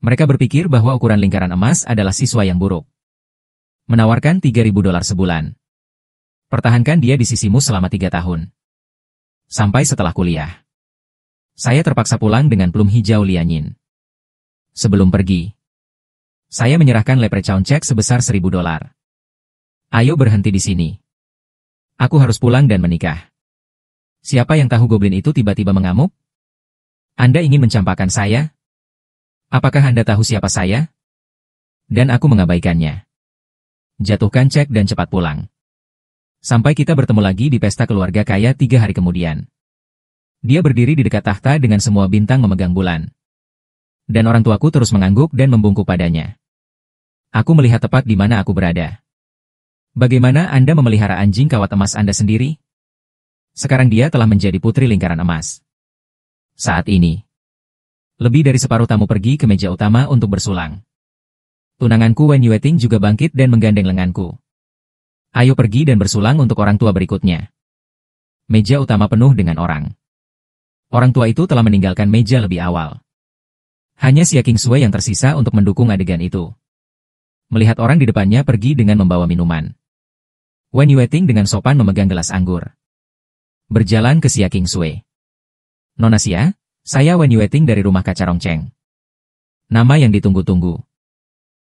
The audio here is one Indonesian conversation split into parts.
Mereka berpikir bahwa ukuran lingkaran emas adalah siswa yang buruk. Menawarkan $3.000 sebulan. Pertahankan dia di sisimu selama 3 tahun. Sampai setelah kuliah. Saya terpaksa pulang dengan plum hijau Lianyin. Sebelum pergi, saya menyerahkan leprechaun cek sebesar $1.000. Ayo berhenti di sini. Aku harus pulang dan menikah. Siapa yang tahu goblin itu tiba-tiba mengamuk? Anda ingin mencampakkan saya? Apakah Anda tahu siapa saya? Dan aku mengabaikannya. Jatuhkan cek dan cepat pulang. Sampai kita bertemu lagi di pesta keluarga kaya 3 hari kemudian. Dia berdiri di dekat takhta dengan semua bintang memegang bulan. Dan orang tuaku terus mengangguk dan membungkuk padanya. Aku melihat tepat di mana aku berada. Bagaimana Anda memelihara anjing kawat emas Anda sendiri? Sekarang dia telah menjadi putri lingkaran emas. Saat ini, lebih dari separuh tamu pergi ke meja utama untuk bersulang. Tunanganku Wen Yueting juga bangkit dan menggandeng lenganku. Ayo pergi dan bersulang untuk orang tua berikutnya. Meja utama penuh dengan orang. Orang tua itu telah meninggalkan meja lebih awal. Hanya Xia Qingsui yang tersisa untuk mendukung adegan itu. Melihat orang di depannya pergi dengan membawa minuman. Wen Yueting dengan sopan memegang gelas anggur. Berjalan ke Xia Qingsui. Nona Xia, saya Wen Yueting dari rumah kaca Rongcheng. Nama yang ditunggu-tunggu.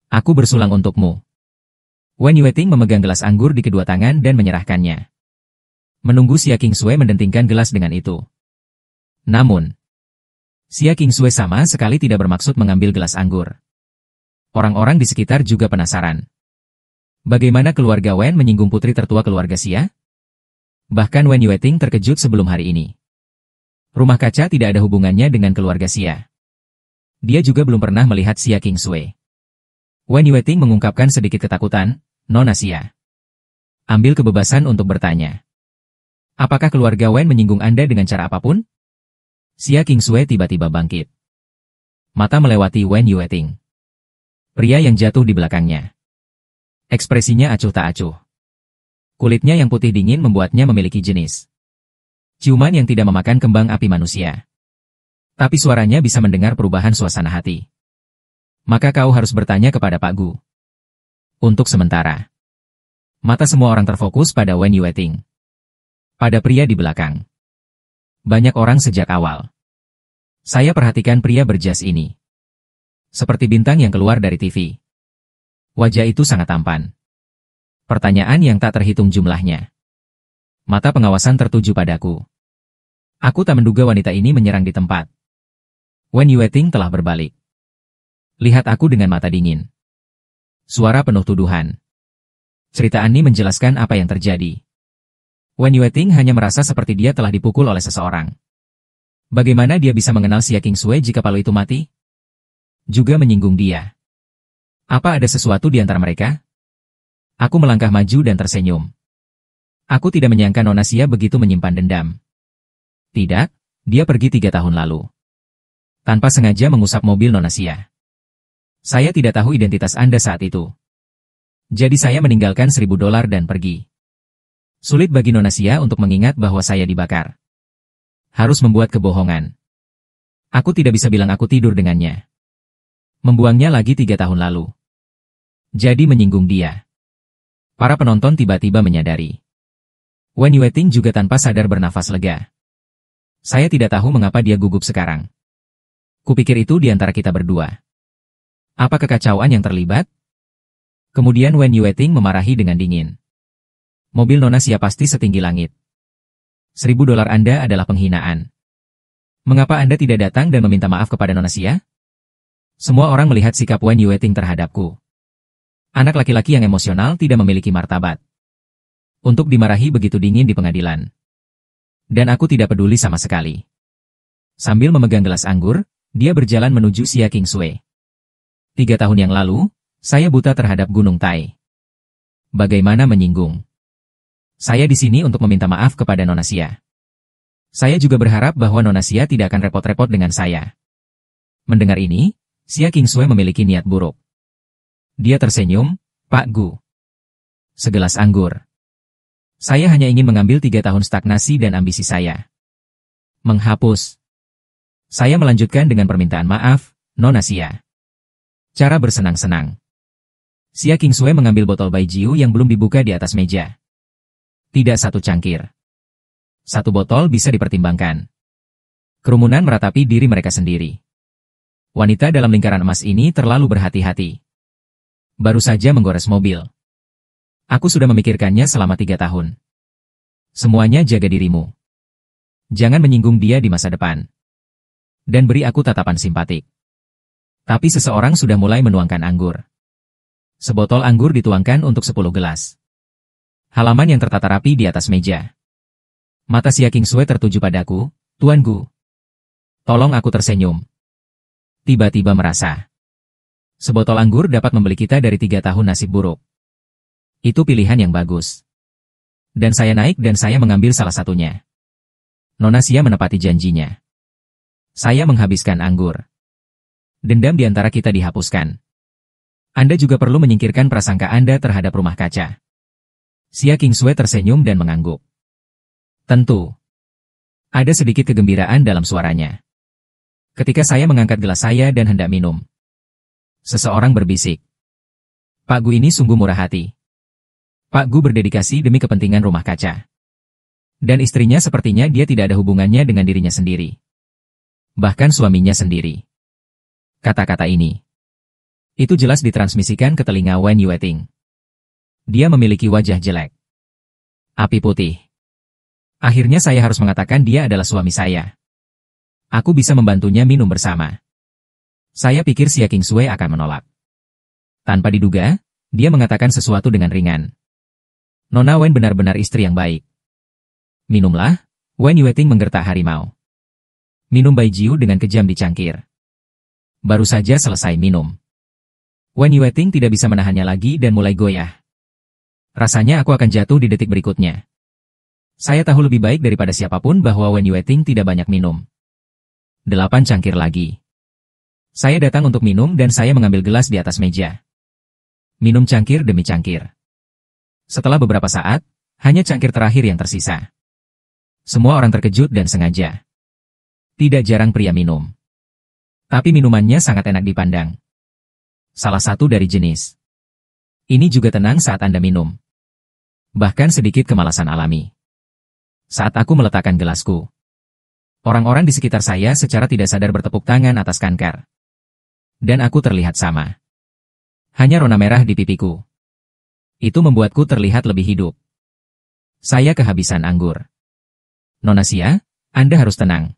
Aku bersulang untukmu. Wen Yueting memegang gelas anggur di kedua tangan dan menyerahkannya. Menunggu Xia Qingsui mendentingkan gelas dengan itu. Namun, Xia Qingsui sama sekali tidak bermaksud mengambil gelas anggur. Orang-orang di sekitar juga penasaran. Bagaimana keluarga Wen menyinggung putri tertua keluarga Xia? Bahkan Wen Yueting terkejut sebelum hari ini. Rumah kaca tidak ada hubungannya dengan keluarga Xia. Dia juga belum pernah melihat Xia Qingsui. Wen Yueting mengungkapkan sedikit ketakutan, Nona Xia. Ambil kebebasan untuk bertanya. Apakah keluarga Wen menyinggung Anda dengan cara apapun? Xia Qingsui tiba-tiba bangkit. Mata melewati Wen Yueting. Pria yang jatuh di belakangnya. Ekspresinya acuh tak acuh. Kulitnya yang putih dingin membuatnya memiliki jenis ciuman yang tidak memakan kembang api manusia. Tapi suaranya bisa mendengar perubahan suasana hati. Maka kau harus bertanya kepada Pak Gu. Untuk sementara. Mata semua orang terfokus pada Wen Yueting. Pada pria di belakang. Banyak orang sejak awal. Saya perhatikan pria berjas ini. Seperti bintang yang keluar dari TV. Wajah itu sangat tampan. Pertanyaan yang tak terhitung jumlahnya. Mata pengawasan tertuju padaku. Aku tak menduga wanita ini menyerang di tempat. Wen Yueting telah berbalik. Lihat aku dengan mata dingin. Suara penuh tuduhan. Cerita Annie menjelaskan apa yang terjadi. Wen Yueting hanya merasa seperti dia telah dipukul oleh seseorang. Bagaimana dia bisa mengenal Xia Qingsui jika Palu itu mati? Juga menyinggung dia. Apa ada sesuatu di antara mereka? Aku melangkah maju dan tersenyum. Aku tidak menyangka Nona Xia begitu menyimpan dendam. Tidak, dia pergi 3 tahun lalu. Tanpa sengaja mengusap mobil Nona Xia. Saya tidak tahu identitas Anda saat itu. Jadi saya meninggalkan $1.000 dan pergi. Sulit bagi Nona Xia untuk mengingat bahwa saya dibakar. Harus membuat kebohongan. Aku tidak bisa bilang aku tidur dengannya. Membuangnya lagi 3 tahun lalu. Jadi menyinggung dia. Para penonton tiba-tiba menyadari. Wen Yueting juga tanpa sadar bernafas lega. Saya tidak tahu mengapa dia gugup sekarang. Kupikir itu di antara kita berdua. Apa kekacauan yang terlibat? Kemudian Wen Yueting memarahi dengan dingin. Mobil Nona Xia pasti setinggi langit. $1.000 Anda adalah penghinaan. Mengapa Anda tidak datang dan meminta maaf kepada Nona Xia? Semua orang melihat sikap Wen Yueting terhadapku. Anak laki-laki yang emosional tidak memiliki martabat. Untuk dimarahi begitu dingin di pengadilan. Dan aku tidak peduli sama sekali. Sambil memegang gelas anggur, dia berjalan menuju Xia Qingsui. 3 tahun yang lalu, saya buta terhadap Gunung Tai. Bagaimana menyinggung? Saya di sini untuk meminta maaf kepada Nona Xia. Saya juga berharap bahwa Nona Xia tidak akan repot-repot dengan saya. Mendengar ini, Xia Qingsui memiliki niat buruk. Dia tersenyum, Pak Gu. Segelas anggur. Saya hanya ingin mengambil 3 tahun stagnasi dan ambisi saya. Menghapus. Saya melanjutkan dengan permintaan maaf, Nona Xia. Cara bersenang-senang. Xia Qingsui mengambil botol baijiu yang belum dibuka di atas meja. Tidak satu cangkir. Satu botol bisa dipertimbangkan. Kerumunan meratapi diri mereka sendiri. Wanita dalam lingkaran emas ini terlalu berhati-hati. Baru saja menggores mobil. Aku sudah memikirkannya selama 3 tahun. Semuanya jaga dirimu. Jangan menyinggung dia di masa depan. Dan beri aku tatapan simpatik. Tapi seseorang sudah mulai menuangkan anggur. Sebotol anggur dituangkan untuk 10 gelas. Halaman yang tertata rapi di atas meja. Mata Xia Qingsui tertuju padaku, Tuan Gu. Tolong aku tersenyum. Tiba-tiba merasa. Sebotol anggur dapat membeli kita dari 3 tahun nasib buruk. Itu pilihan yang bagus. Dan saya naik dan saya mengambil salah satunya. Nona Xia menepati janjinya. Saya menghabiskan anggur. Dendam di antara kita dihapuskan. Anda juga perlu menyingkirkan prasangka Anda terhadap rumah kaca. Xia Qingsui tersenyum dan mengangguk. Tentu. Ada sedikit kegembiraan dalam suaranya. Ketika saya mengangkat gelas saya dan hendak minum. Seseorang berbisik. Pak Gu ini sungguh murah hati. Pak Gu berdedikasi demi kepentingan rumah kaca. Dan istrinya sepertinya dia tidak ada hubungannya dengan dirinya sendiri. Bahkan suaminya sendiri. Kata-kata ini. Itu jelas ditransmisikan ke telinga Wen Yueting. Dia memiliki wajah jelek. Api putih. Akhirnya saya harus mengatakan dia adalah suami saya. Aku bisa membantunya minum bersama. Saya pikir Xia Qingsui akan menolak. Tanpa diduga, dia mengatakan sesuatu dengan ringan. Nona Wen benar-benar istri yang baik. Minumlah, Wen Yueting menggertak harimau. Minum baijiu dengan kejam di cangkir. Baru saja selesai minum. Wen Yueting tidak bisa menahannya lagi dan mulai goyah. Rasanya aku akan jatuh di detik berikutnya. Saya tahu lebih baik daripada siapapun bahwa Wen Yueting tidak banyak minum. 8 cangkir lagi. Saya datang untuk minum dan saya mengambil gelas di atas meja. Minum cangkir demi cangkir. Setelah beberapa saat, hanya cangkir terakhir yang tersisa. Semua orang terkejut dan sengaja. Tidak jarang pria minum. Tapi minumannya sangat enak dipandang. Salah satu dari jenis. Ini juga tenang saat Anda minum. Bahkan sedikit kemalasan alami. Saat aku meletakkan gelasku. Orang-orang di sekitar saya secara tidak sadar bertepuk tangan atas Kankar. Dan aku terlihat sama. Hanya rona merah di pipiku. Itu membuatku terlihat lebih hidup. Saya kehabisan anggur. Nona Xia, Anda harus tenang.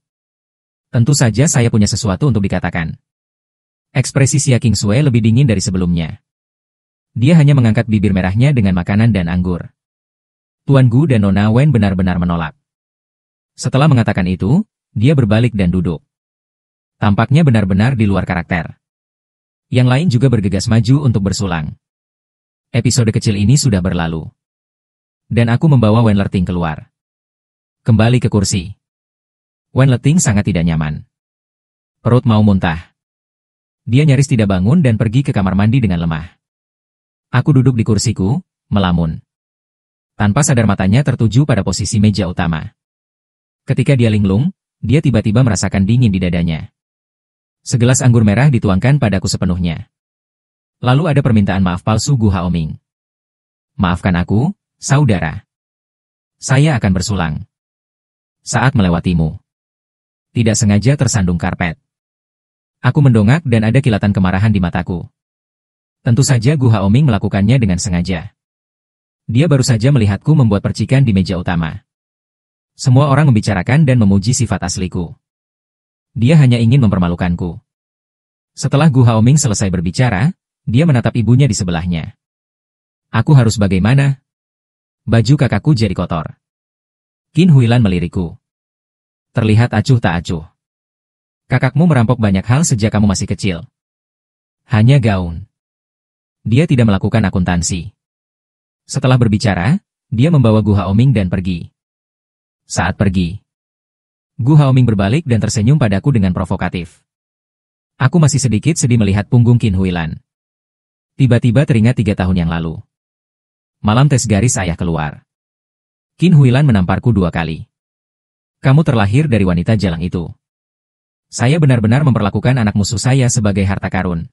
Tentu saja saya punya sesuatu untuk dikatakan. Ekspresi Xia Qingsui lebih dingin dari sebelumnya. Dia hanya mengangkat bibir merahnya dengan makanan dan anggur. Tuan Gu dan Nona Wen benar-benar menolak. Setelah mengatakan itu, dia berbalik dan duduk. Tampaknya benar-benar di luar karakter. Yang lain juga bergegas maju untuk bersulang. Episode kecil ini sudah berlalu. Dan aku membawa Wen Lerting keluar. Kembali ke kursi. Wen Lerting sangat tidak nyaman. Perut mau muntah. Dia nyaris tidak bangun dan pergi ke kamar mandi dengan lemah. Aku duduk di kursiku, melamun. Tanpa sadar matanya tertuju pada posisi meja utama. Ketika dia linglung, dia tiba-tiba merasakan dingin di dadanya. Segelas anggur merah dituangkan padaku sepenuhnya. Lalu ada permintaan maaf palsu Gu Haoming. Maafkan aku, saudara. Saya akan bersulang. Saat melewatimu. Tidak sengaja tersandung karpet. Aku mendongak dan ada kilatan kemarahan di mataku. Tentu saja Gu Haoming melakukannya dengan sengaja. Dia baru saja melihatku membuat percikan di meja utama. Semua orang membicarakan dan memuji sifat asliku. Dia hanya ingin mempermalukanku. Setelah Gu Haoming selesai berbicara, dia menatap ibunya di sebelahnya. Aku harus bagaimana? Baju kakakku jadi kotor. Qin Huilan melirikku. Terlihat acuh tak acuh. Kakakmu merampok banyak hal sejak kamu masih kecil. Hanya gaun. Dia tidak melakukan akuntansi. Setelah berbicara, dia membawa Gu Haoming dan pergi. Saat pergi, Gu Haoming berbalik dan tersenyum padaku dengan provokatif. Aku masih sedikit sedih melihat punggung Qin Huilan. Tiba-tiba teringat 3 tahun yang lalu. Malam tes garis ayah keluar. Qin Huilan menamparku 2 kali. Kamu terlahir dari wanita jalang itu. Saya benar-benar memperlakukan anak musuh saya sebagai harta karun.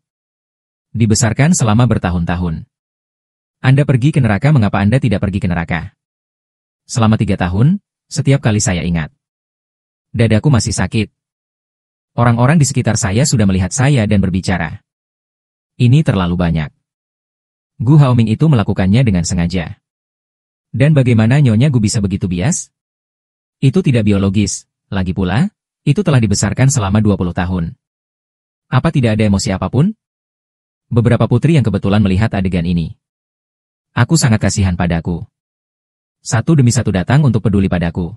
Dibesarkan selama bertahun-tahun. Anda pergi ke neraka, mengapa Anda tidak pergi ke neraka? Selama 3 tahun, setiap kali saya ingat. Dadaku masih sakit. Orang-orang di sekitar saya sudah melihat saya dan berbicara. Ini terlalu banyak. Gu Haoming itu melakukannya dengan sengaja. Dan bagaimana Nyonya Gu bisa begitu bias? Itu tidak biologis. Lagi pula, itu telah dibesarkan selama 20 tahun. Apa tidak ada emosi apapun? Beberapa putri yang kebetulan melihat adegan ini. Aku sangat kasihan padaku. Satu demi satu datang untuk peduli padaku.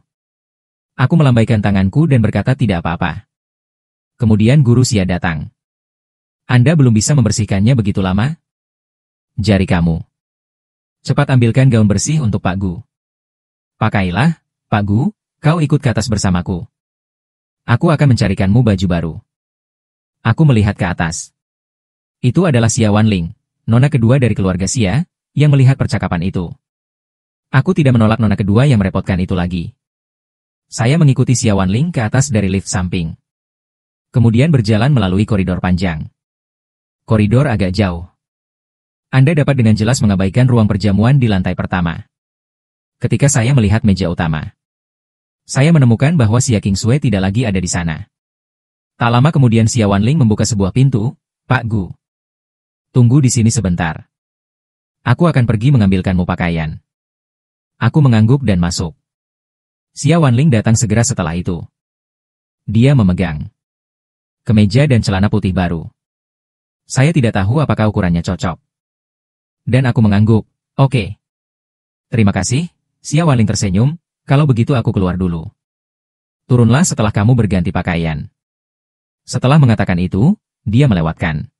Aku melambaikan tanganku dan berkata tidak apa-apa. Kemudian guru Xia datang. Anda belum bisa membersihkannya begitu lama? Jari kamu. Cepat ambilkan gaun bersih untuk Pak Gu. Pakailah, Pak Gu, kau ikut ke atas bersamaku. Aku akan mencarikanmu baju baru. Aku melihat ke atas. Itu adalah Xia Wanling, nona kedua dari keluarga Xia, yang melihat percakapan itu. Aku tidak menolak nona kedua yang merepotkan itu lagi. Saya mengikuti Xia Wanling ke atas dari lift samping. Kemudian berjalan melalui koridor panjang. Koridor agak jauh. Anda dapat dengan jelas mengabaikan ruang perjamuan di lantai pertama. Ketika saya melihat meja utama, saya menemukan bahwa Xia Kingsue tidak lagi ada di sana. Tak lama kemudian Xia Wanling membuka sebuah pintu. Pak Gu. Tunggu di sini sebentar. Aku akan pergi mengambilkanmu pakaian. Aku mengangguk dan masuk. Xia Wanling datang segera setelah itu. Dia memegang kemeja dan celana putih baru. Saya tidak tahu apakah ukurannya cocok. Dan aku mengangguk. Oke. Terima kasih, Xia Wanling tersenyum. Kalau begitu aku keluar dulu. Turunlah setelah kamu berganti pakaian. Setelah mengatakan itu, dia melewatkan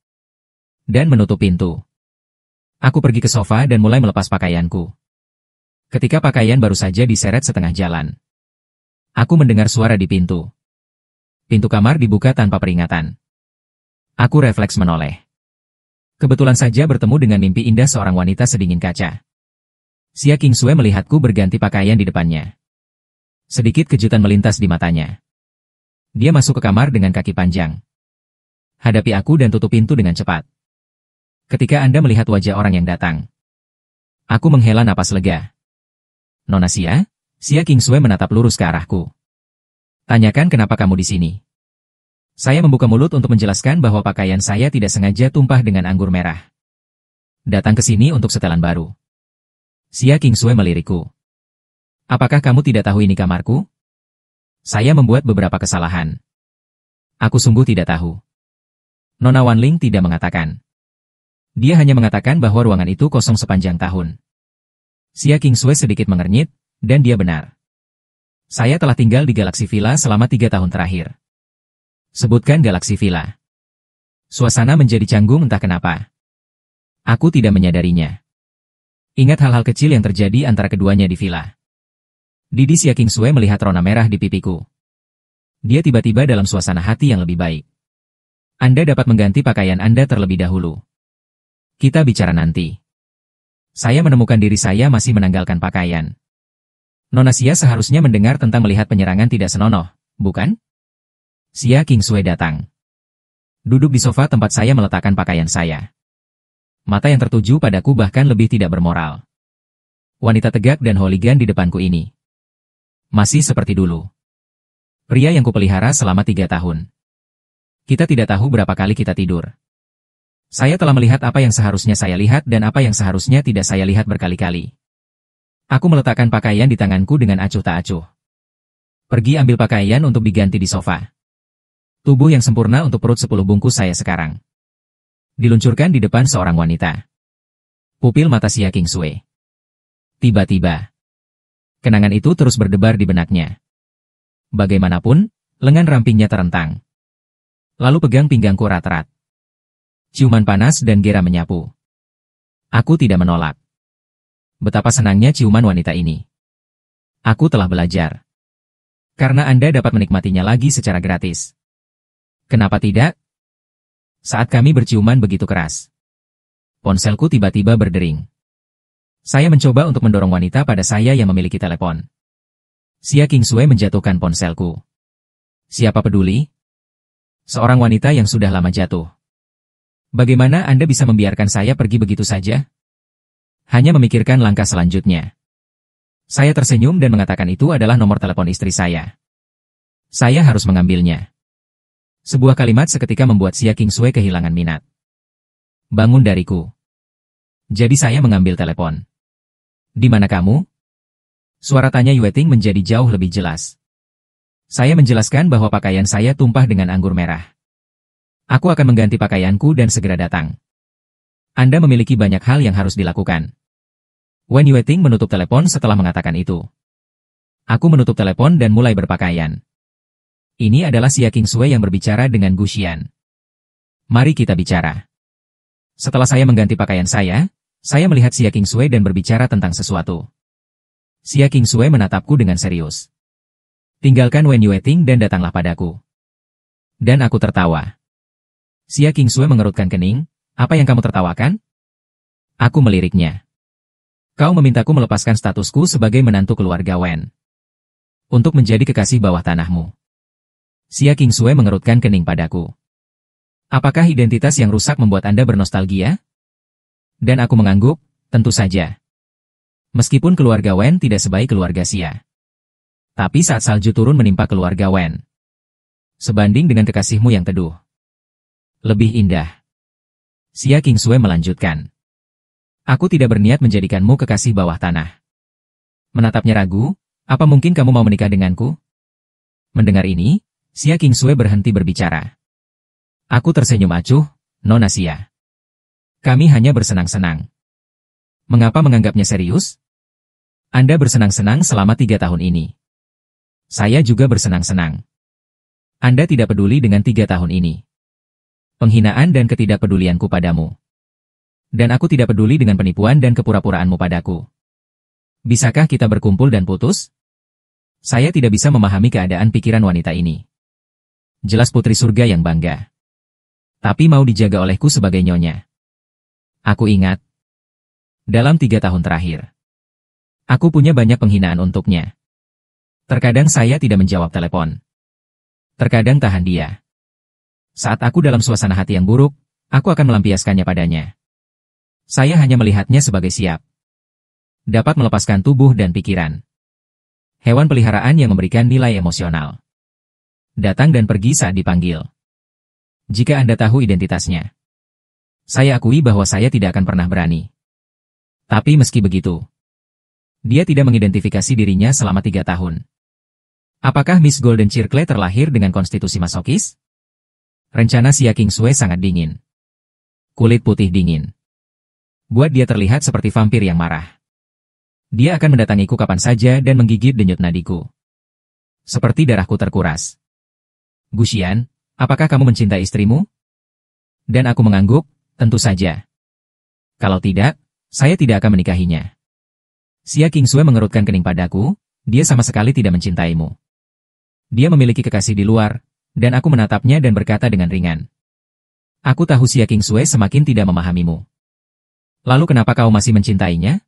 dan menutup pintu. Aku pergi ke sofa dan mulai melepas pakaianku. Ketika pakaian baru saja diseret setengah jalan, aku mendengar suara di pintu. Pintu kamar dibuka tanpa peringatan. Aku refleks menoleh. Kebetulan saja bertemu dengan mimpi indah seorang wanita sedingin kaca. Xia Kingsue melihatku berganti pakaian di depannya. Sedikit kejutan melintas di matanya. Dia masuk ke kamar dengan kaki panjang. Hadapi aku dan tutup pintu dengan cepat. Ketika Anda melihat wajah orang yang datang, aku menghela napas lega. Nona Xia? Xia Kingsue menatap lurus ke arahku. Tanyakan kenapa kamu di sini. Saya membuka mulut untuk menjelaskan bahwa pakaian saya tidak sengaja tumpah dengan anggur merah. Datang ke sini untuk setelan baru. Xia Kingsue melirikku. Apakah kamu tidak tahu ini kamarku? Saya membuat beberapa kesalahan. Aku sungguh tidak tahu. Nona Wanling tidak mengatakan. Dia hanya mengatakan bahwa ruangan itu kosong sepanjang tahun. Xia Kingsue sedikit mengernyit, dan dia benar. Saya telah tinggal di Galaxy Villa selama 3 tahun terakhir. Sebutkan Galaxy Villa. Suasana menjadi canggung entah kenapa. Aku tidak menyadarinya. Ingat hal-hal kecil yang terjadi antara keduanya di villa. Didi Xia Kingsue melihat rona merah di pipiku. Dia tiba-tiba dalam suasana hati yang lebih baik. Anda dapat mengganti pakaian Anda terlebih dahulu. Kita bicara nanti. Saya menemukan diri saya masih menanggalkan pakaian. Nona Xia seharusnya mendengar tentang melihat penyerangan tidak senonoh, bukan? Xia Kingsue datang. Duduk di sofa tempat saya meletakkan pakaian saya. Mata yang tertuju padaku bahkan lebih tidak bermoral. Wanita tegak dan hooligan di depanku ini. Masih seperti dulu. Pria yang kupelihara selama 3 tahun. Kita tidak tahu berapa kali kita tidur. Saya telah melihat apa yang seharusnya saya lihat dan apa yang seharusnya tidak saya lihat berkali-kali. Aku meletakkan pakaian di tanganku dengan acuh tak acuh. Pergi ambil pakaian untuk diganti di sofa. Tubuh yang sempurna untuk perut 10 bungkus saya sekarang. Diluncurkan di depan seorang wanita. Pupil mata Xia Kingsue. Tiba-tiba, kenangan itu terus berdebar di benaknya. Bagaimanapun, lengan rampingnya terentang. Lalu pegang pinggangku erat-erat. Ciuman panas dan gera menyapu. Aku tidak menolak. Betapa senangnya ciuman wanita ini. Aku telah belajar. Karena Anda dapat menikmatinya lagi secara gratis. Kenapa tidak? Saat kami berciuman begitu keras, ponselku tiba-tiba berdering. Saya mencoba untuk mendorong wanita pada saya yang memiliki telepon. Xia Kingsue menjatuhkan ponselku. Siapa peduli? Seorang wanita yang sudah lama jatuh. Bagaimana Anda bisa membiarkan saya pergi begitu saja? Hanya memikirkan langkah selanjutnya. Saya tersenyum dan mengatakan itu adalah nomor telepon istri saya. Saya harus mengambilnya. Sebuah kalimat seketika membuat Xia Qingsui kehilangan minat. Bangun dariku. Jadi saya mengambil telepon. Di mana kamu? Suara tanya Yue Ting menjadi jauh lebih jelas. Saya menjelaskan bahwa pakaian saya tumpah dengan anggur merah. Aku akan mengganti pakaianku dan segera datang. Anda memiliki banyak hal yang harus dilakukan. Wen Yueting menutup telepon setelah mengatakan itu. Aku menutup telepon dan mulai berpakaian. Ini adalah Xia Qingsui yang berbicara dengan Gu Xian. Mari kita bicara. Setelah saya mengganti pakaian saya melihat Xia Qingsui dan berbicara tentang sesuatu. Xia Qingsui menatapku dengan serius. Tinggalkan Wen Yueting dan datanglah padaku. Dan aku tertawa. Xia Qingsui mengerutkan kening, apa yang kamu tertawakan? Aku meliriknya. Kau memintaku melepaskan statusku sebagai menantu keluarga Wen. Untuk menjadi kekasih bawah tanahmu. Xia Qingsui mengerutkan kening padaku. Apakah identitas yang rusak membuat Anda bernostalgia? Dan aku mengangguk, tentu saja. Meskipun keluarga Wen tidak sebaik keluarga Xia. Tapi saat salju turun menimpa keluarga Wen. Sebanding dengan kekasihmu yang teduh. Lebih indah. Xia Qingsui melanjutkan. Aku tidak berniat menjadikanmu kekasih bawah tanah. Menatapnya ragu, apa mungkin kamu mau menikah denganku? Mendengar ini, Xia Qingsui berhenti berbicara. Aku tersenyum acuh, Nona Xia. Kami hanya bersenang-senang. Mengapa menganggapnya serius? Anda bersenang-senang selama 3 tahun ini. Saya juga bersenang-senang. Anda tidak peduli dengan 3 tahun ini. Penghinaan dan ketidakpedulianku padamu. Dan aku tidak peduli dengan penipuan dan kepura-puraanmu padaku. Bisakah kita berkumpul dan putus? Saya tidak bisa memahami keadaan pikiran wanita ini. Jelas putri surga yang bangga. Tapi mau dijaga olehku sebagai nyonya. Aku ingat. Dalam 3 tahun terakhir. Aku punya banyak penghinaan untuknya. Terkadang saya tidak menjawab telepon. Terkadang tahan dia. Saat aku dalam suasana hati yang buruk, aku akan melampiaskannya padanya. Saya hanya melihatnya sebagai siap. Dapat melepaskan tubuh dan pikiran. Hewan peliharaan yang memberikan nilai emosional. Datang dan pergi saat dipanggil. Jika Anda tahu identitasnya. Saya akui bahwa saya tidak akan pernah berani. Tapi meski begitu. Dia tidak mengidentifikasi dirinya selama 3 tahun. Apakah Miss Golden Circle terlahir dengan konstitusi masokis? Rencana Xia Qingsui sangat dingin. Kulit putih dingin. Buat dia terlihat seperti vampir yang marah. Dia akan mendatangiku kapan saja dan menggigit denyut nadiku. Seperti darahku terkuras. Gu Xian, apakah kamu mencintai istrimu? Dan aku mengangguk, tentu saja. Kalau tidak, saya tidak akan menikahinya. Xia Qingsui mengerutkan kening padaku, dia sama sekali tidak mencintaimu. Dia memiliki kekasih di luar, dan aku menatapnya dan berkata dengan ringan. Aku tahu Xia Qingsui semakin tidak memahamimu. Lalu kenapa kau masih mencintainya?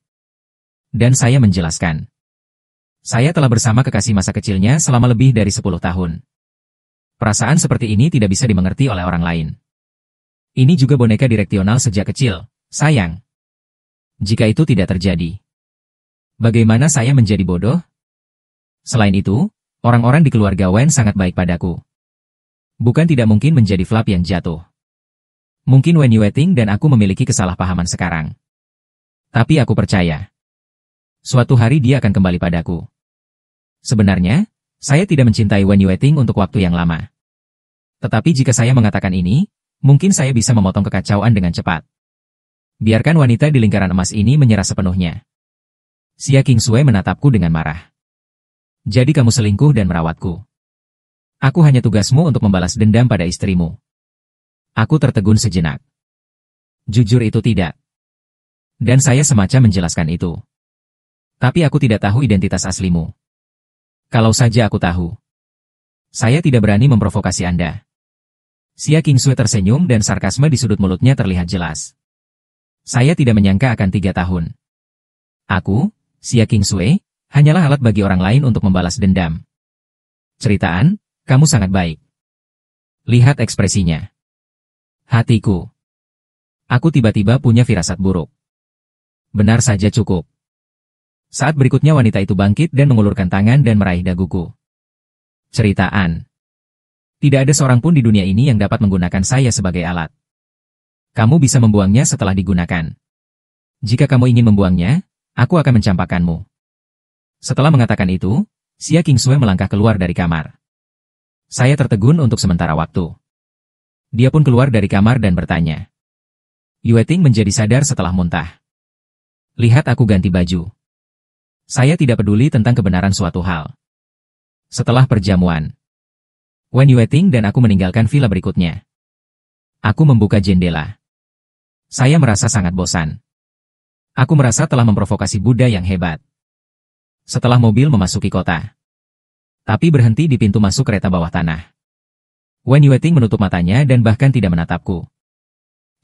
Dan saya menjelaskan. Saya telah bersama kekasih masa kecilnya selama lebih dari 10 tahun. Perasaan seperti ini tidak bisa dimengerti oleh orang lain. Ini juga boneka direksional sejak kecil, sayang. Jika itu tidak terjadi. Bagaimana saya menjadi bodoh? Selain itu, orang-orang di keluarga Wen sangat baik padaku. Bukan tidak mungkin menjadi flap yang jatuh. Mungkin Wen Yueting dan aku memiliki kesalahpahaman sekarang. Tapi aku percaya. Suatu hari dia akan kembali padaku. Sebenarnya, saya tidak mencintai Wen Yueting untuk waktu yang lama. Tetapi jika saya mengatakan ini, mungkin saya bisa memotong kekacauan dengan cepat. Biarkan wanita di lingkaran emas ini menyerah sepenuhnya. Xia Qingsui menatapku dengan marah. Jadi kamu selingkuh dan merawatku. Aku hanya tugasmu untuk membalas dendam pada istrimu. Aku tertegun sejenak. Jujur itu tidak. Dan saya semacam menjelaskan itu. Tapi aku tidak tahu identitas aslimu. Kalau saja aku tahu. Saya tidak berani memprovokasi Anda. Xia Qingsui tersenyum dan sarkasme di sudut mulutnya terlihat jelas. Saya tidak menyangka akan 3 tahun. Aku, Xia Qingsui, hanyalah alat bagi orang lain untuk membalas dendam. Ceritaan, kamu sangat baik. Lihat ekspresinya. Hatiku. Aku tiba-tiba punya firasat buruk. Benar saja cukup. Saat berikutnya wanita itu bangkit dan mengulurkan tangan dan meraih daguku. Ceritaan. Tidak ada seorang pun di dunia ini yang dapat menggunakan saya sebagai alat. Kamu bisa membuangnya setelah digunakan. Jika kamu ingin membuangnya, aku akan mencampakkanmu. Setelah mengatakan itu, Xia Qingsui melangkah keluar dari kamar. Saya tertegun untuk sementara waktu. Dia pun keluar dari kamar dan bertanya. Yue Ting menjadi sadar setelah muntah. Lihat aku ganti baju. Saya tidak peduli tentang kebenaran suatu hal. Setelah perjamuan, Wen Yue Ting dan aku meninggalkan villa berikutnya. Aku membuka jendela. Saya merasa sangat bosan. Aku merasa telah memprovokasi Buddha yang hebat. Setelah mobil memasuki kota, tapi berhenti di pintu masuk kereta bawah tanah. Wen Yue Ting menutup matanya dan bahkan tidak menatapku.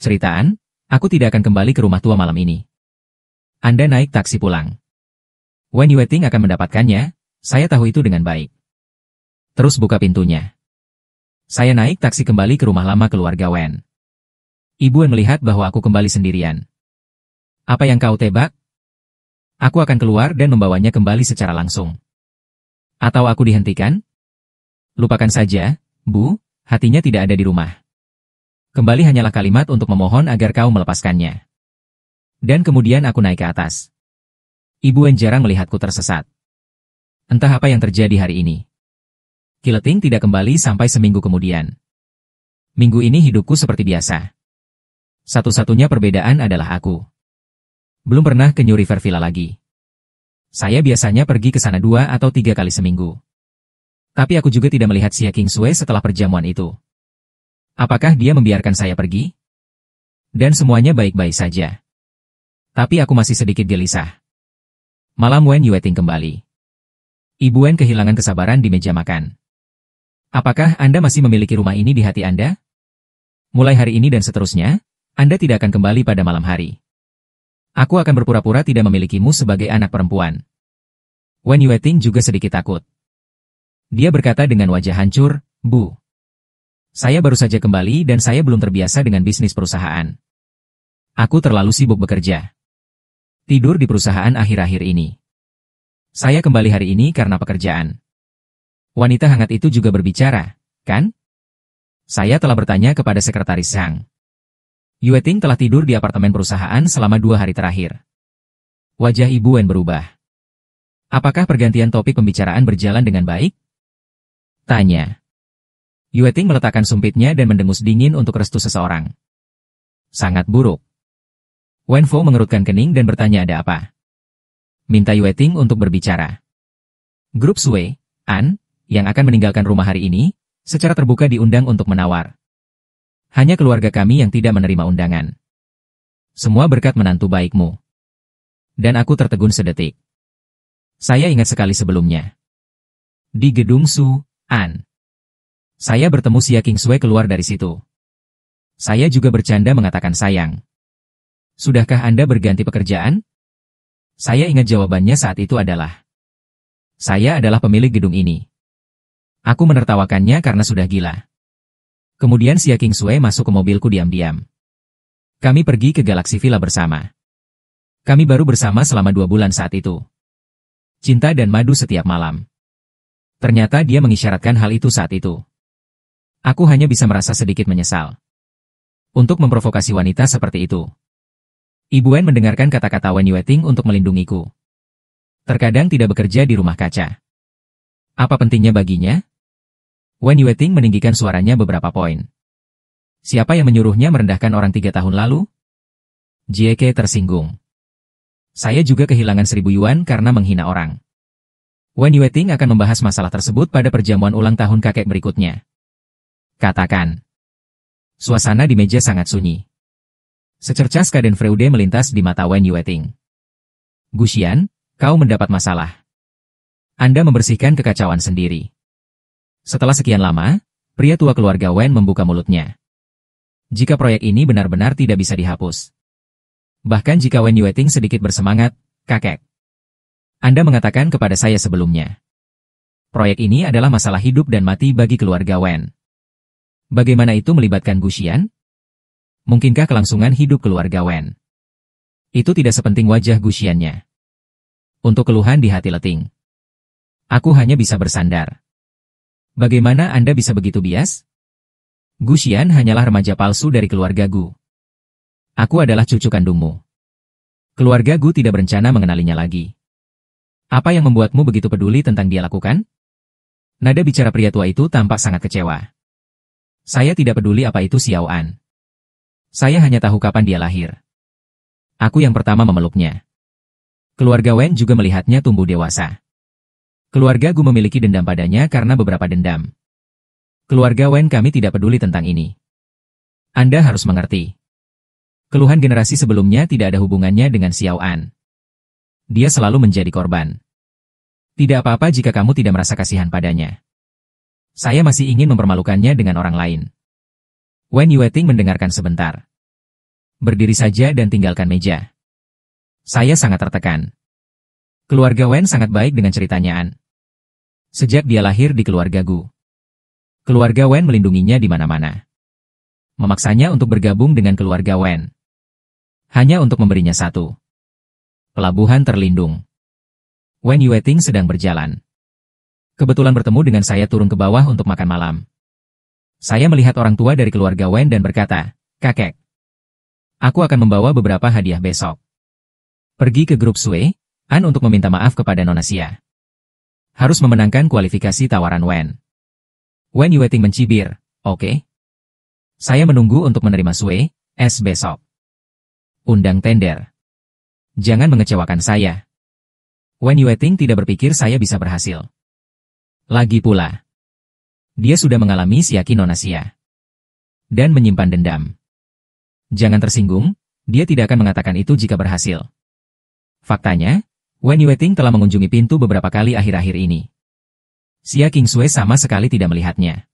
Ceritaan, aku tidak akan kembali ke rumah tua malam ini. Anda naik taksi pulang. Wen Yue Ting akan mendapatkannya, saya tahu itu dengan baik. Terus buka pintunya. Saya naik taksi kembali ke rumah lama keluarga Wen. Ibu Wen melihat bahwa aku kembali sendirian. Apa yang kau tebak? Aku akan keluar dan membawanya kembali secara langsung. Atau aku dihentikan? Lupakan saja, Bu, hatinya tidak ada di rumah. Kembali hanyalah kalimat untuk memohon agar kau melepaskannya. Dan kemudian aku naik ke atas. Ibu Wen jarang melihatku tersesat. Entah apa yang terjadi hari ini. Kileting tidak kembali sampai seminggu kemudian. Minggu ini hidupku seperti biasa. Satu-satunya perbedaan adalah aku belum pernah ke New River Villa lagi. Saya biasanya pergi ke sana 2 atau 3 kali seminggu. Tapi aku juga tidak melihat Xia Qingsui setelah perjamuan itu. Apakah dia membiarkan saya pergi? Dan semuanya baik-baik saja. Tapi aku masih sedikit gelisah. Malam Wen Yue Ting kembali. Ibu Wen kehilangan kesabaran di meja makan. Apakah Anda masih memiliki rumah ini di hati Anda? Mulai hari ini dan seterusnya, Anda tidak akan kembali pada malam hari. Aku akan berpura-pura tidak memilikimu sebagai anak perempuan. Wen Yue Ting juga sedikit takut. Dia berkata dengan wajah hancur, Bu. Saya baru saja kembali dan saya belum terbiasa dengan bisnis perusahaan. Aku terlalu sibuk bekerja. Tidur di perusahaan akhir-akhir ini. Saya kembali hari ini karena pekerjaan. Wanita hangat itu juga berbicara, kan? Saya telah bertanya kepada sekretaris Zhang. Yue Ting telah tidur di apartemen perusahaan selama 2 hari terakhir. Wajah Ibu Wen berubah. Apakah pergantian topik pembicaraan berjalan dengan baik? Tanya. Yue Ting meletakkan sumpitnya dan mendengus dingin untuk restu seseorang. Sangat buruk. Wen Fo mengerutkan kening dan bertanya ada apa. Minta Yue Ting untuk berbicara. Grup Sui, An, yang akan meninggalkan rumah hari ini, secara terbuka diundang untuk menawar. Hanya keluarga kami yang tidak menerima undangan. Semua berkat menantu baikmu. Dan aku tertegun sedetik. Saya ingat sekali sebelumnya. Di gedung Su, An. Saya bertemu Xia Qingsui keluar dari situ. Saya juga bercanda mengatakan sayang. Sudahkah Anda berganti pekerjaan? Saya ingat jawabannya saat itu adalah. Saya adalah pemilik gedung ini. Aku menertawakannya karena sudah gila. Kemudian Xia Qingsui masuk ke mobilku diam-diam. Kami pergi ke Galaxy Villa bersama. Kami baru bersama selama 2 bulan saat itu. Cinta dan madu setiap malam. Ternyata dia mengisyaratkan hal itu saat itu. Aku hanya bisa merasa sedikit menyesal. Untuk memprovokasi wanita seperti itu. Ibu Wen mendengarkan kata-kata Wen Yue Ting untuk melindungiku. Terkadang tidak bekerja di rumah kaca. Apa pentingnya baginya? Wen Yue Ting meninggikan suaranya beberapa poin. Siapa yang menyuruhnya merendahkan orang 3 tahun lalu? JK tersinggung. Saya juga kehilangan 1.000 yuan karena menghina orang. Wen Yue Ting akan membahas masalah tersebut pada perjamuan ulang tahun kakek berikutnya. Katakan. Suasana di meja sangat sunyi. Secercas Schadenfreude melintas di mata Wen Yue Ting. Guxian, kau mendapat masalah. Anda membersihkan kekacauan sendiri. Setelah sekian lama, pria tua keluarga Wen membuka mulutnya. Jika proyek ini benar-benar tidak bisa dihapus. Bahkan jika Wen Yue Ting sedikit bersemangat, kakek. Anda mengatakan kepada saya sebelumnya. Proyek ini adalah masalah hidup dan mati bagi keluarga Wen. Bagaimana itu melibatkan Guxian? Mungkinkah kelangsungan hidup keluarga Wen? Itu tidak sepenting wajah Guxiannya. Untuk keluhan di hati Leting, aku hanya bisa bersandar. Bagaimana Anda bisa begitu bias? Guxian hanyalah remaja palsu dari keluarga Gu. Aku adalah cucu kandungmu. Keluarga Gu tidak berencana mengenalinya lagi. Apa yang membuatmu begitu peduli tentang dia lakukan? Nada bicara pria tua itu tampak sangat kecewa. Saya tidak peduli apa itu Xiao An. Saya hanya tahu kapan dia lahir. Aku yang pertama memeluknya. Keluarga Wen juga melihatnya tumbuh dewasa. Keluarga Gu memiliki dendam padanya karena beberapa dendam. Keluarga Wen kami tidak peduli tentang ini. Anda harus mengerti. Keluhan generasi sebelumnya tidak ada hubungannya dengan Xiao An. Dia selalu menjadi korban. Tidak apa-apa jika kamu tidak merasa kasihan padanya. Saya masih ingin mempermalukannya dengan orang lain. Wen Yueting mendengarkan sebentar. Berdiri saja dan tinggalkan meja. Saya sangat tertekan. Keluarga Wen sangat baik dengan ceritanya An. Sejak dia lahir di keluarga Gu, keluarga Wen melindunginya di mana-mana. Memaksanya untuk bergabung dengan keluarga Wen. Hanya untuk memberinya satu pelabuhan terlindung. Wen Yueting sedang berjalan. Kebetulan bertemu dengan saya turun ke bawah untuk makan malam. Saya melihat orang tua dari keluarga Wen dan berkata, "Kakek, aku akan membawa beberapa hadiah besok. Pergi ke grup Sui An untuk meminta maaf kepada Nona Xia. Harus memenangkan kualifikasi tawaran Wen." Wen Yueting mencibir, "Oke. Saya menunggu untuk menerima Sui S besok. Undang tender. Jangan mengecewakan saya." Wen Yueting tidak berpikir saya bisa berhasil. Lagi pula, dia sudah mengalami siaki Nona Xia dan menyimpan dendam. Jangan tersinggung, dia tidak akan mengatakan itu jika berhasil. Faktanya, Wen Yueting telah mengunjungi pintu beberapa kali akhir-akhir ini. Xia Qingsui sama sekali tidak melihatnya.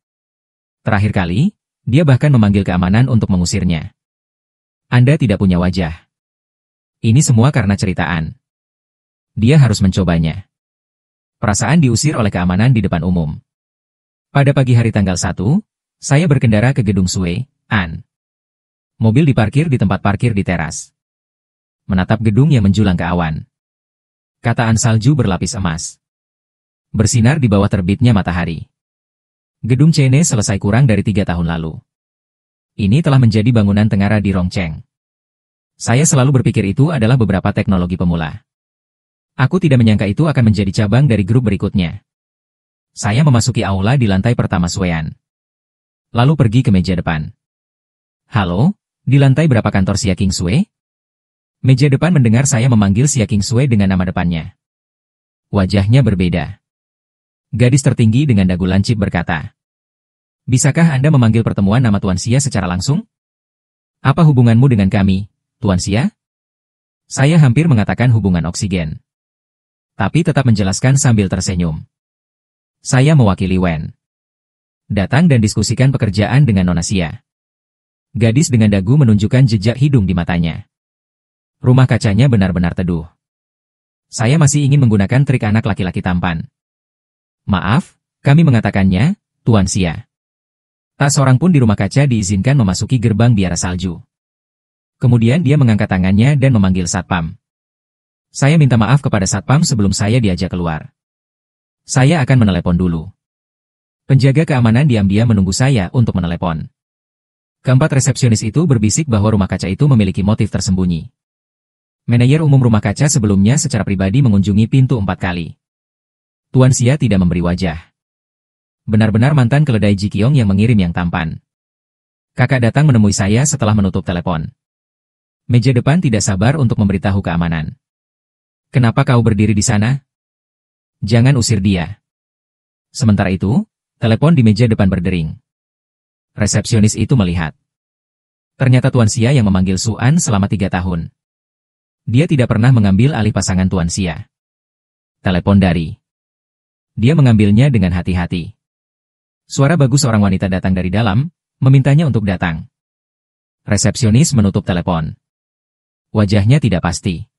Terakhir kali, dia bahkan memanggil keamanan untuk mengusirnya. Anda tidak punya wajah. Ini semua karena ceritaan. Dia harus mencobanya. Perasaan diusir oleh keamanan di depan umum. Pada pagi hari tanggal 1, saya berkendara ke gedung Sui An. Mobil diparkir di tempat parkir di teras. Menatap gedung yang menjulang ke awan. Kataan salju berlapis emas. Bersinar di bawah terbitnya matahari. Gedung Chene selesai kurang dari 3 tahun lalu. Ini telah menjadi bangunan tengara di Rongcheng. Saya selalu berpikir itu adalah beberapa teknologi pemula. Aku tidak menyangka itu akan menjadi cabang dari grup berikutnya. Saya memasuki aula di lantai pertama Suean. Lalu pergi ke meja depan. "Halo, di lantai berapa kantor Xia Qingsui?" Meja depan mendengar saya memanggil Xia Qingsui dengan nama depannya. Wajahnya berbeda. Gadis tertinggi dengan dagu lancip berkata, "Bisakah Anda memanggil pertemuan nama Tuan Xia secara langsung? Apa hubunganmu dengan kami, Tuan Xia?" Saya hampir mengatakan hubungan oksigen. Tapi tetap menjelaskan sambil tersenyum. "Saya mewakili Wen. Datang dan diskusikan pekerjaan dengan Nona Xia." Gadis dengan dagu menunjukkan jejak hidung di matanya. Rumah kacanya benar-benar teduh. Saya masih ingin menggunakan trik anak laki-laki tampan. "Maaf, kami mengatakannya, Tuan Xia." Tak seorang pun di rumah kaca diizinkan memasuki gerbang biara salju. Kemudian dia mengangkat tangannya dan memanggil satpam. Saya minta maaf kepada satpam sebelum saya diajak keluar. Saya akan menelepon dulu. Penjaga keamanan diam-diam menunggu saya untuk menelepon. Keempat resepsionis itu berbisik bahwa rumah kaca itu memiliki motif tersembunyi. Manajer umum rumah kaca sebelumnya secara pribadi mengunjungi pintu 4 kali. Tuan Xia tidak memberi wajah. Benar-benar mantan keledai Jikyong yang mengirim yang tampan. Kakak datang menemui saya setelah menutup telepon. Meja depan tidak sabar untuk memberitahu keamanan. "Kenapa kau berdiri di sana? Jangan usir dia." Sementara itu, telepon di meja depan berdering. Resepsionis itu melihat. Ternyata Tuan Xia yang memanggil Suan selama 3 tahun. Dia tidak pernah mengambil alih pasangan Tuan Xia. Telepon dari. Dia mengambilnya dengan hati-hati. Suara bagus seorang wanita datang dari dalam, memintanya untuk datang. Resepsionis menutup telepon. Wajahnya tidak pasti.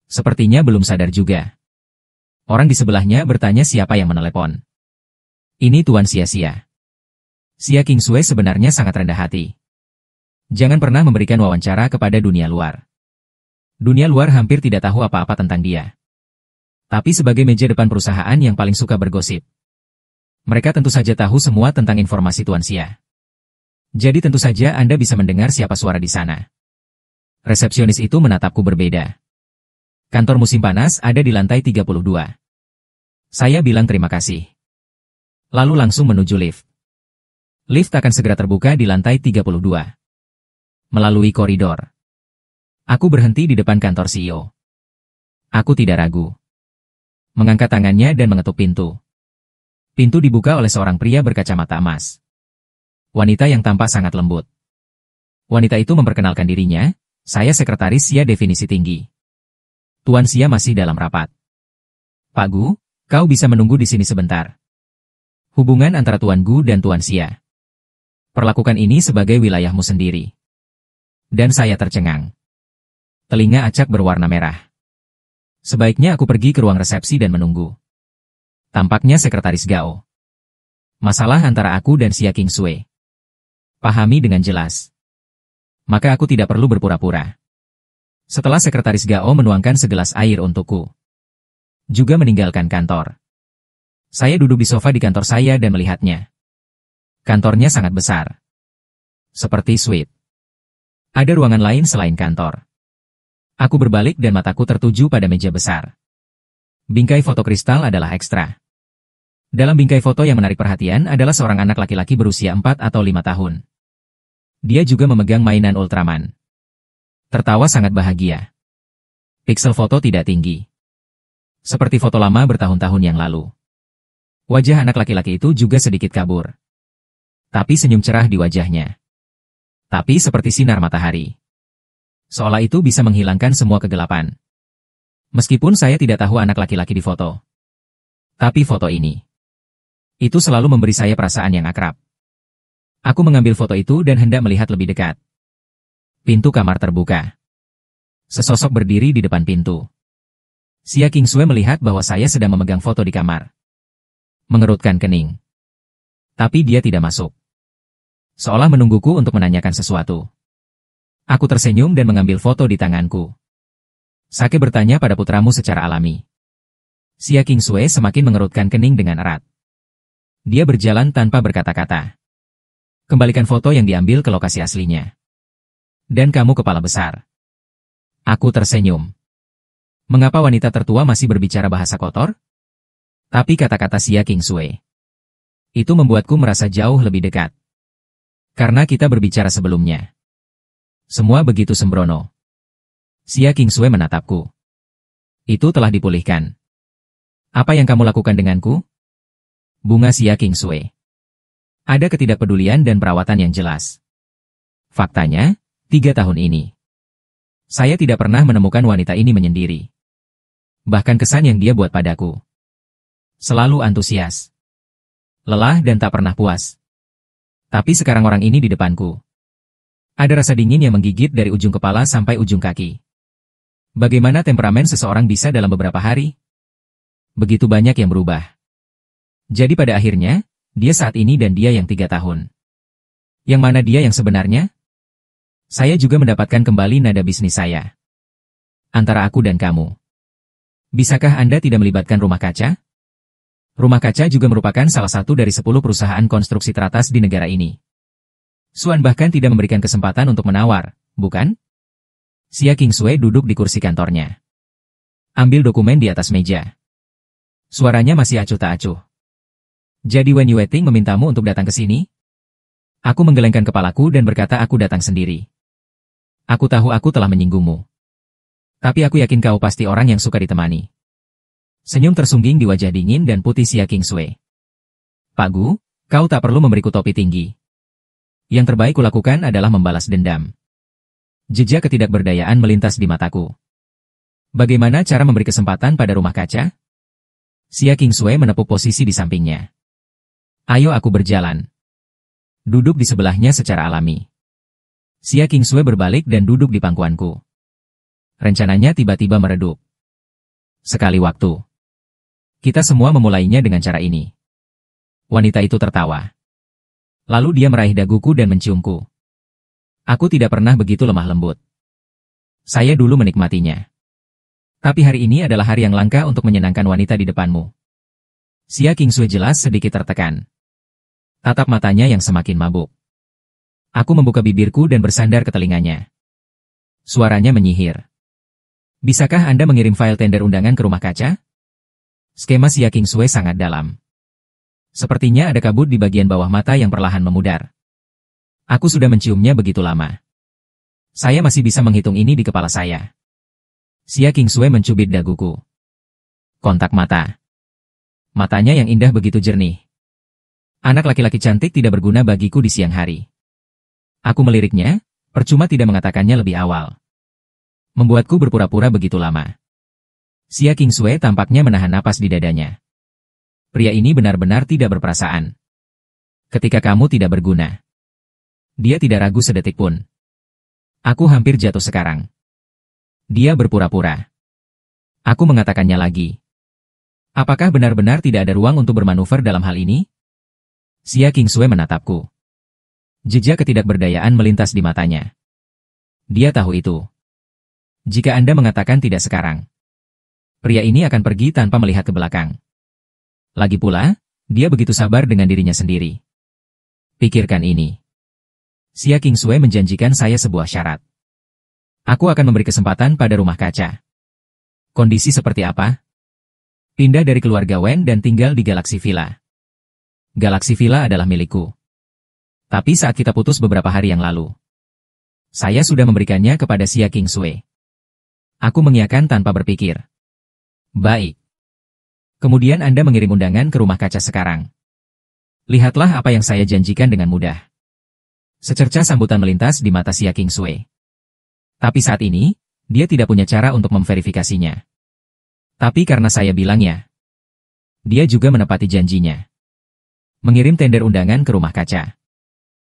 Sepertinya belum sadar juga. Orang di sebelahnya bertanya siapa yang menelepon. "Ini Tuan Xia. Xia Qingsui sebenarnya sangat rendah hati. Jangan pernah memberikan wawancara kepada dunia luar. Dunia luar hampir tidak tahu apa-apa tentang dia. Tapi sebagai meja depan perusahaan yang paling suka bergosip, mereka tentu saja tahu semua tentang informasi Tuan Xia. Jadi tentu saja Anda bisa mendengar siapa suara di sana. Resepsionis itu menatapku berbeda. Kantor musim panas ada di lantai 32. Saya bilang terima kasih. Lalu langsung menuju lift. Lift akan segera terbuka di lantai 32. Melalui koridor. Aku berhenti di depan kantor CEO. Aku tidak ragu. Mengangkat tangannya dan mengetuk pintu. Pintu dibuka oleh seorang pria berkacamata emas. Wanita yang tampak sangat lembut. Wanita itu memperkenalkan dirinya, saya sekretaris Xia definisi tinggi. Tuan Xia masih dalam rapat. Pak Gu, kau bisa menunggu di sini sebentar. Hubungan antara Tuan Gu dan Tuan Xia. Perlakukan ini sebagai wilayahmu sendiri. Dan saya tercengang. Telinga acak berwarna merah. Sebaiknya aku pergi ke ruang resepsi dan menunggu. Tampaknya sekretaris Gao. Masalah antara aku dan Xia Qingsui. Pahami dengan jelas. Maka aku tidak perlu berpura-pura. Setelah sekretaris Gao menuangkan segelas air untukku. Juga meninggalkan kantor. Saya duduk di sofa di kantor saya dan melihatnya. Kantornya sangat besar. Seperti suite. Ada ruangan lain selain kantor. Aku berbalik dan mataku tertuju pada meja besar. Bingkai foto kristal adalah ekstra. Dalam bingkai foto yang menarik perhatian adalah seorang anak laki-laki berusia 4 atau 5 tahun. Dia juga memegang mainan Ultraman. Tertawa sangat bahagia. Piksel foto tidak tinggi. Seperti foto lama bertahun-tahun yang lalu. Wajah anak laki-laki itu juga sedikit kabur. Tapi senyum cerah di wajahnya. Tapi seperti sinar matahari. Seolah itu bisa menghilangkan semua kegelapan. Meskipun saya tidak tahu anak laki-laki di foto. Tapi foto ini. Itu selalu memberi saya perasaan yang akrab. Aku mengambil foto itu dan hendak melihat lebih dekat. Pintu kamar terbuka. Sesosok berdiri di depan pintu. Xia Qingsui melihat bahwa saya sedang memegang foto di kamar. Mengerutkan kening. Tapi dia tidak masuk. Seolah menungguku untuk menanyakan sesuatu. Aku tersenyum dan mengambil foto di tanganku. Sake bertanya pada putramu secara alami. Xia Qingsui semakin mengerutkan kening dengan erat. Dia berjalan tanpa berkata-kata. Kembalikan foto yang diambil ke lokasi aslinya. Dan kamu kepala besar. Aku tersenyum. Mengapa wanita tertua masih berbicara bahasa kotor? Tapi kata-kata Xia Qingsui. Itu membuatku merasa jauh lebih dekat. Karena kita berbicara sebelumnya. Semua begitu sembrono. Xia Qingsui menatapku. Itu telah dipulihkan. Apa yang kamu lakukan denganku? Bunga Xia Qingsui. Ada ketidakpedulian dan perawatan yang jelas. Faktanya, 3 tahun ini. Saya tidak pernah menemukan wanita ini menyendiri. Bahkan kesan yang dia buat padaku. Selalu antusias. Lelah dan tak pernah puas. Tapi sekarang orang ini di depanku. Ada rasa dingin yang menggigit dari ujung kepala sampai ujung kaki. Bagaimana temperamen seseorang bisa dalam beberapa hari? Begitu banyak yang berubah. Jadi pada akhirnya, dia saat ini dan dia yang 3 tahun. Yang mana dia yang sebenarnya? Saya juga mendapatkan kembali nada bisnis saya. Antara aku dan kamu. Bisakah Anda tidak melibatkan rumah kaca? Rumah kaca juga merupakan salah satu dari 10 perusahaan konstruksi teratas di negara ini. Suan bahkan tidak memberikan kesempatan untuk menawar, bukan? Xia Qingsui duduk di kursi kantornya. Ambil dokumen di atas meja. Suaranya masih acuh tak acuh. Jadi Wen Yueting memintamu untuk datang ke sini? Aku menggelengkan kepalaku dan berkata aku datang sendiri. Aku tahu aku telah menyinggungmu. Tapi aku yakin kau pasti orang yang suka ditemani. Senyum tersungging di wajah dingin dan putih Xia Qingsui. Pak Gu, kau tak perlu memberiku topi tinggi. Yang terbaik kulakukan adalah membalas dendam. Jejak ketidakberdayaan melintas di mataku. Bagaimana cara memberi kesempatan pada rumah kaca? Xia Qingsui menepuk posisi di sampingnya. Ayo aku berjalan. Duduk di sebelahnya secara alami. Xia Qingsui berbalik dan duduk di pangkuanku. Rencananya tiba-tiba meredup. Sekali waktu. Kita semua memulainya dengan cara ini. Wanita itu tertawa. Lalu dia meraih daguku dan menciumku. Aku tidak pernah begitu lemah lembut. Saya dulu menikmatinya. Tapi hari ini adalah hari yang langka untuk menyenangkan wanita di depanmu. Xia Qingsui jelas sedikit tertekan. Tatap matanya yang semakin mabuk. Aku membuka bibirku dan bersandar ke telinganya. Suaranya menyihir. Bisakah Anda mengirim file tender undangan ke rumah kaca? Skema Xia Qingsui sangat dalam. Sepertinya ada kabut di bagian bawah mata yang perlahan memudar. Aku sudah menciumnya begitu lama. Saya masih bisa menghitung ini di kepala saya. Xia Qingsui mencubit daguku. Kontak mata. Matanya yang indah begitu jernih. Anak laki-laki cantik tidak berguna bagiku di siang hari. Aku meliriknya, percuma tidak mengatakannya lebih awal. Membuatku berpura-pura begitu lama. Xia Qingsui tampaknya menahan napas di dadanya. Pria ini benar-benar tidak berperasaan. Ketika kamu tidak berguna. Dia tidak ragu sedetik pun. Aku hampir jatuh sekarang. Dia berpura-pura. Aku mengatakannya lagi. Apakah benar-benar tidak ada ruang untuk bermanuver dalam hal ini? Xia Qingsui menatapku. Jejak ketidakberdayaan melintas di matanya. Dia tahu itu. Jika Anda mengatakan tidak sekarang, pria ini akan pergi tanpa melihat ke belakang. Lagi pula, dia begitu sabar dengan dirinya sendiri. Pikirkan ini. Xia Qingsui menjanjikan saya sebuah syarat. Aku akan memberi kesempatan pada rumah kaca. Kondisi seperti apa? Pindah dari keluarga Wen dan tinggal di Galaxy Villa. Galaxy Villa adalah milikku. Tapi saat kita putus beberapa hari yang lalu, saya sudah memberikannya kepada Xia Qingsui. Aku mengiyakan tanpa berpikir. Baik. Kemudian Anda mengirim undangan ke rumah kaca sekarang. Lihatlah apa yang saya janjikan dengan mudah. Secerca sambutan melintas di mata Xia Qingsui. Tapi saat ini, dia tidak punya cara untuk memverifikasinya. Tapi karena saya bilangnya, dia juga menepati janjinya. Mengirim tender undangan ke rumah kaca.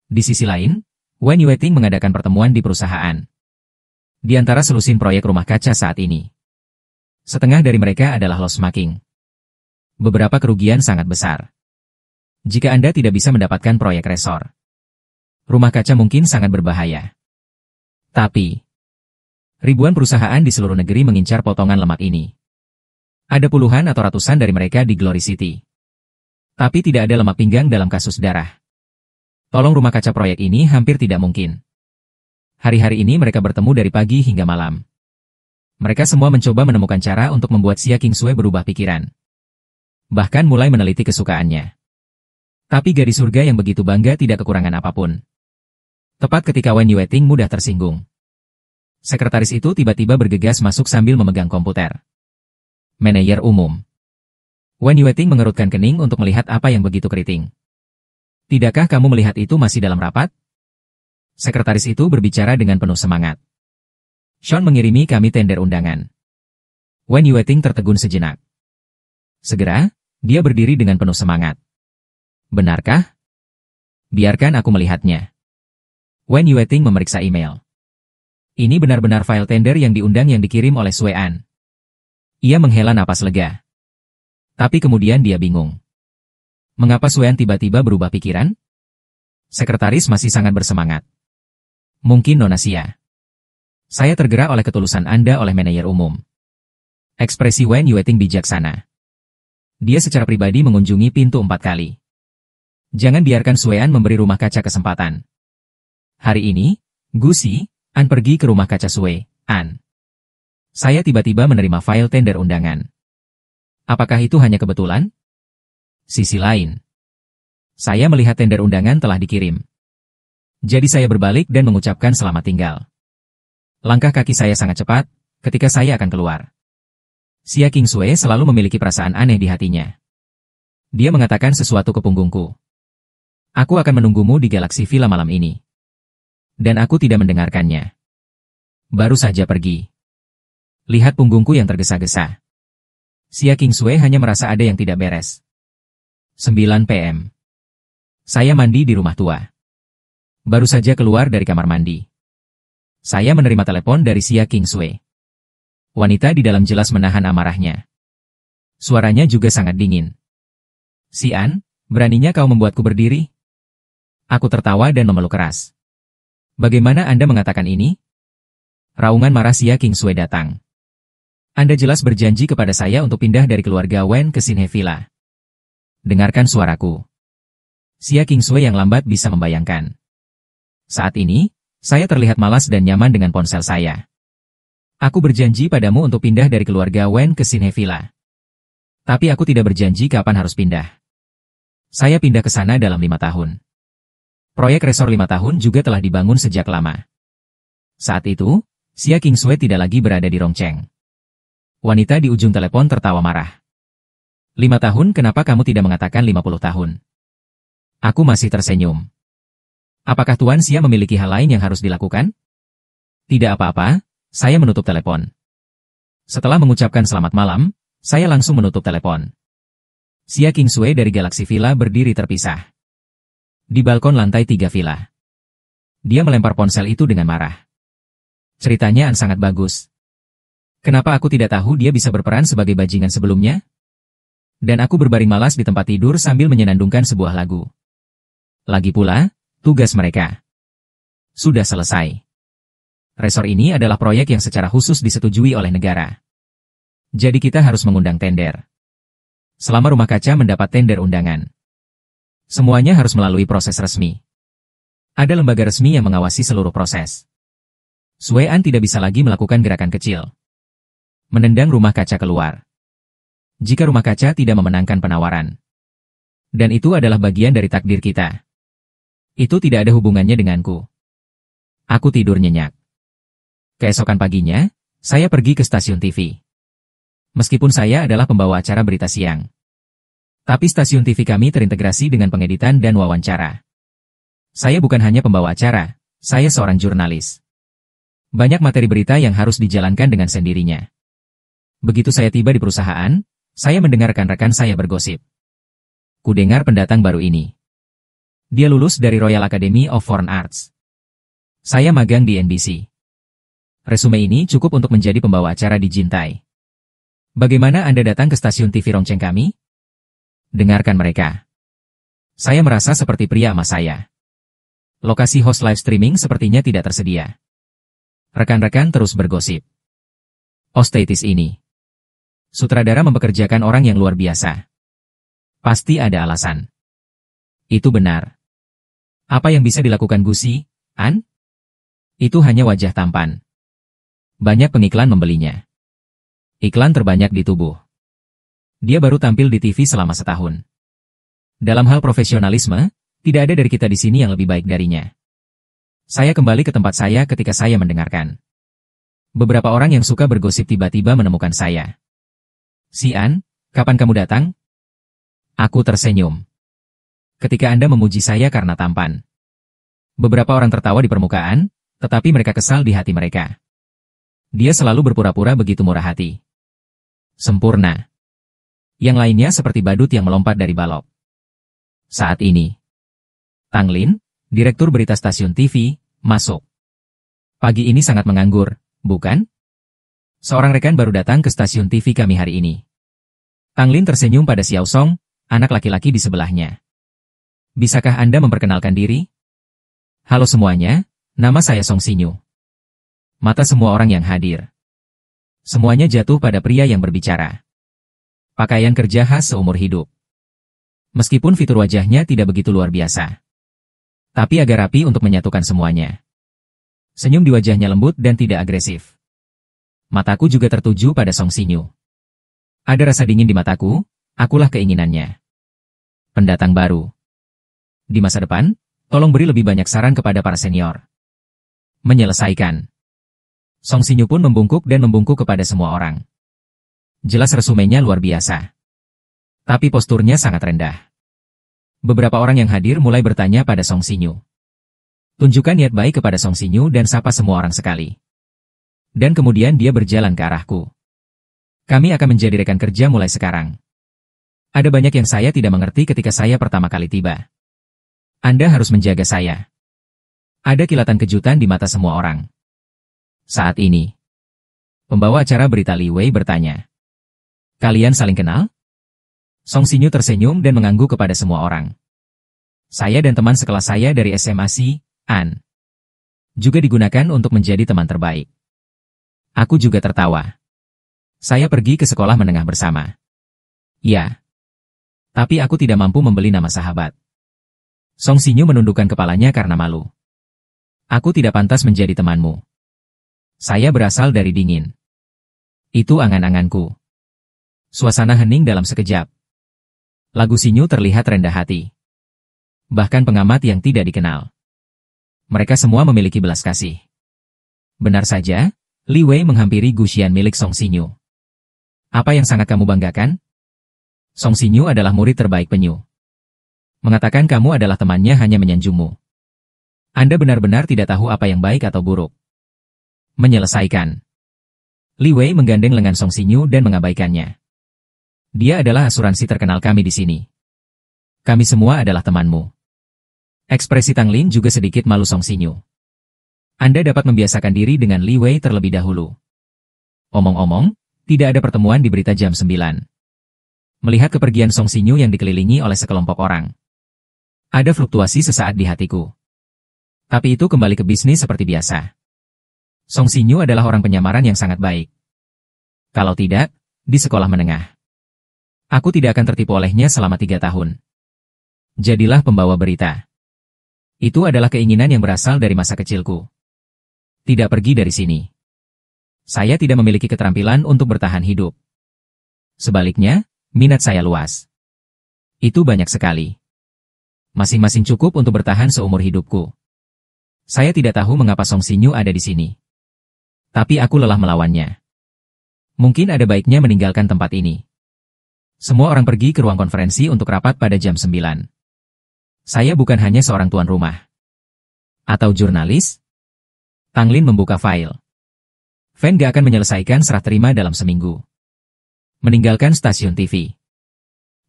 Di sisi lain, Wen Yueting mengadakan pertemuan di perusahaan. Di antara selusin proyek rumah kaca saat ini, setengah dari mereka adalah loss-making. Beberapa kerugian sangat besar. Jika Anda tidak bisa mendapatkan proyek resor, rumah kaca mungkin sangat berbahaya. Tapi, ribuan perusahaan di seluruh negeri mengincar potongan lemak ini. Ada puluhan atau ratusan dari mereka di Glory City. Tapi tidak ada lemak pinggang dalam kasus darah. Tolong rumah kaca proyek ini hampir tidak mungkin. Hari-hari ini mereka bertemu dari pagi hingga malam. Mereka semua mencoba menemukan cara untuk membuat Xia Qingsui berubah pikiran. Bahkan mulai meneliti kesukaannya. Tapi gadis surga yang begitu bangga tidak kekurangan apapun. Tepat ketika Wen Yueting mudah tersinggung, sekretaris itu tiba-tiba bergegas masuk sambil memegang komputer. Manajer umum. Wen Yueting mengerutkan kening untuk melihat apa yang begitu keriting. Tidakkah kamu melihat itu masih dalam rapat? Sekretaris itu berbicara dengan penuh semangat. Sean mengirimi kami tender undangan. Wen Yueting tertegun sejenak. Segera, dia berdiri dengan penuh semangat. Benarkah? Biarkan aku melihatnya. Wen Yueting memeriksa email. Ini benar-benar file tender yang diundang yang dikirim oleh Sui An. Ia menghela napas lega. Tapi kemudian dia bingung. Mengapa Sui An tiba-tiba berubah pikiran? Sekretaris masih sangat bersemangat. Mungkin Nona Xia. Saya tergerak oleh ketulusan Anda oleh manajer umum. Ekspresi Wen Yueting bijaksana. Dia secara pribadi mengunjungi pintu 4 kali. Jangan biarkan Sui An memberi rumah kaca kesempatan. Hari ini, Gu Xi An pergi ke rumah kaca Sui An. Saya tiba-tiba menerima file tender undangan. Apakah itu hanya kebetulan? Sisi lain, saya melihat tender undangan telah dikirim. Jadi saya berbalik dan mengucapkan selamat tinggal. Langkah kaki saya sangat cepat, ketika saya akan keluar. Xia Qingsui selalu memiliki perasaan aneh di hatinya. Dia mengatakan sesuatu ke punggungku. Aku akan menunggumu di Galaxy Villa malam ini. Dan aku tidak mendengarkannya. Baru saja pergi. Lihat punggungku yang tergesa-gesa. Xia Qingsui hanya merasa ada yang tidak beres. 9 PM. Saya mandi di rumah tua. Baru saja keluar dari kamar mandi. Saya menerima telepon dari Xia Qingsui. Wanita di dalam jelas menahan amarahnya. Suaranya juga sangat dingin. Xian, beraninya kau membuatku berdiri? Aku tertawa dan memeluk keras. Bagaimana Anda mengatakan ini? Raungan marah Xia Qingsui datang. Anda jelas berjanji kepada saya untuk pindah dari keluarga Wen ke Xinhe Villa. Dengarkan suaraku. Xia Qingsui yang lambat bisa membayangkan. Saat ini, saya terlihat malas dan nyaman dengan ponsel saya. Aku berjanji padamu untuk pindah dari keluarga Wen ke Xinhe Villa. Tapi aku tidak berjanji kapan harus pindah. Saya pindah ke sana dalam 5 tahun. Proyek resor 5 tahun juga telah dibangun sejak lama. Saat itu, Xia Qingsui tidak lagi berada di Rongcheng. Wanita di ujung telepon tertawa marah. 5 tahun kenapa kamu tidak mengatakan 50 tahun? Aku masih tersenyum. Apakah Tuan Xia memiliki hal lain yang harus dilakukan? Tidak apa-apa, saya menutup telepon. Setelah mengucapkan selamat malam, saya langsung menutup telepon. Xia Qingsui dari Galaxy Villa berdiri terpisah. Di balkon lantai 3 villa. Dia melempar ponsel itu dengan marah. Ceritanya sangat bagus. Kenapa aku tidak tahu dia bisa berperan sebagai bajingan sebelumnya? Dan aku berbaring malas di tempat tidur sambil menyenandungkan sebuah lagu. Lagi pula, tugas mereka sudah selesai. Resor ini adalah proyek yang secara khusus disetujui oleh negara. Jadi kita harus mengundang tender. Selama Rumah Kaca mendapat tender undangan, semuanya harus melalui proses resmi. Ada lembaga resmi yang mengawasi seluruh proses. Sui An tidak bisa lagi melakukan gerakan kecil. Menendang Rumah Kaca keluar. Jika Rumah Kaca tidak memenangkan penawaran. Dan itu adalah bagian dari takdir kita. Itu tidak ada hubungannya denganku. Aku tidur nyenyak. Keesokan paginya, saya pergi ke stasiun TV. Meskipun saya adalah pembawa acara berita siang. Tapi stasiun TV kami terintegrasi dengan pengeditan dan wawancara. Saya bukan hanya pembawa acara, saya seorang jurnalis. Banyak materi berita yang harus dijalankan dengan sendirinya. Begitu saya tiba di perusahaan, saya mendengar rekan-rekan saya bergosip. Kudengar pendatang baru ini. Dia lulus dari Royal Academy of Foreign Arts. Saya magang di NBC. Resume ini cukup untuk menjadi pembawa acara di Jintai. Bagaimana Anda datang ke stasiun TV Rongcheng kami? Dengarkan mereka. Saya merasa seperti pria emas saya. Lokasi host live streaming sepertinya tidak tersedia. Rekan-rekan terus bergosip. Ostetis ini. Sutradara mempekerjakan orang yang luar biasa. Pasti ada alasan. Itu benar. Apa yang bisa dilakukan Gusi, An? Itu hanya wajah tampan. Banyak pengiklan membelinya. Iklan terbanyak di tubuh. Dia baru tampil di TV selama setahun. Dalam hal profesionalisme, tidak ada dari kita di sini yang lebih baik darinya. Saya kembali ke tempat saya ketika saya mendengarkan. Beberapa orang yang suka bergosip tiba-tiba menemukan saya. Si An, kapan kamu datang? Aku tersenyum. Ketika Anda memuji saya karena tampan. Beberapa orang tertawa di permukaan, tetapi mereka kesal di hati mereka. Dia selalu berpura-pura begitu murah hati. Sempurna. Yang lainnya seperti badut yang melompat dari balok. Saat ini, Tang Lin, direktur berita stasiun TV, masuk. Pagi ini sangat menganggur, bukan? Seorang rekan baru datang ke stasiun TV kami hari ini. Tang Lin tersenyum pada Xiao Song, anak laki-laki di sebelahnya. Bisakah Anda memperkenalkan diri? Halo semuanya, nama saya Song Xinyu. Mata semua orang yang hadir. Semuanya jatuh pada pria yang berbicara. Pakaian kerja khas seumur hidup. Meskipun fitur wajahnya tidak begitu luar biasa. Tapi agak rapi untuk menyatukan semuanya. Senyum di wajahnya lembut dan tidak agresif. Mataku juga tertuju pada Song Xinyu. Ada rasa dingin di mataku, akulah keinginannya. Pendatang baru. Di masa depan, tolong beri lebih banyak saran kepada para senior. Menyelesaikan. Song Xinyu pun membungkuk dan membungkuk kepada semua orang. Jelas resumenya luar biasa. Tapi posturnya sangat rendah. Beberapa orang yang hadir mulai bertanya pada Song Xinyu. Tunjukkan niat baik kepada Song Xinyu dan sapa semua orang sekali. Dan kemudian dia berjalan ke arahku. Kami akan menjadi rekan kerja mulai sekarang. Ada banyak yang saya tidak mengerti ketika saya pertama kali tiba. Anda harus menjaga saya. Ada kilatan kejutan di mata semua orang. Saat ini, pembawa acara berita Li Wei bertanya. Kalian saling kenal? Song Xinyu tersenyum dan mengangguk kepada semua orang. Saya dan teman sekelas saya dari SMA Si, An. juga digunakan untuk menjadi teman terbaik. Aku juga tertawa. Saya pergi ke sekolah menengah bersama. Ya. Tapi aku tidak mampu membeli nama sahabat. Song Sinyu menundukkan kepalanya karena malu. Aku tidak pantas menjadi temanmu. Saya berasal dari dingin. Itu angan-anganku. Suasana hening dalam sekejap. Lagu Sinyu terlihat rendah hati. Bahkan pengamat yang tidak dikenal. Mereka semua memiliki belas kasih. Benar saja, Li Wei menghampiri Guxian milik Song Sinyu. Apa yang sangat kamu banggakan? Song Sinyu adalah murid terbaik penyu. Mengatakan kamu adalah temannya hanya menyanjungmu. Anda benar-benar tidak tahu apa yang baik atau buruk. Menyelesaikan. Li Wei menggandeng lengan Song Sinyu dan mengabaikannya. Dia adalah asuransi terkenal kami di sini. Kami semua adalah temanmu. Ekspresi Tang Lin juga sedikit malu Song Sinyu. Anda dapat membiasakan diri dengan Li Wei terlebih dahulu. Omong-omong, tidak ada pertemuan di berita jam 9. Melihat kepergian Song Sinyu yang dikelilingi oleh sekelompok orang. Ada fluktuasi sesaat di hatiku. Tapi itu kembali ke bisnis seperti biasa. Song Sinyu adalah orang penyamaran yang sangat baik. Kalau tidak, di sekolah menengah. Aku tidak akan tertipu olehnya selama 3 tahun. Jadilah pembawa berita. Itu adalah keinginan yang berasal dari masa kecilku. Tidak pergi dari sini. Saya tidak memiliki keterampilan untuk bertahan hidup. Sebaliknya, minat saya luas. Itu banyak sekali. Masing-masing cukup untuk bertahan seumur hidupku. Saya tidak tahu mengapa Song Sinyu ada di sini. Tapi aku lelah melawannya. Mungkin ada baiknya meninggalkan tempat ini. Semua orang pergi ke ruang konferensi untuk rapat pada jam 9. Saya bukan hanya seorang tuan rumah. Atau jurnalis? Tang Lin membuka file. Fan gak akan menyelesaikan serah terima dalam seminggu. Meninggalkan stasiun TV.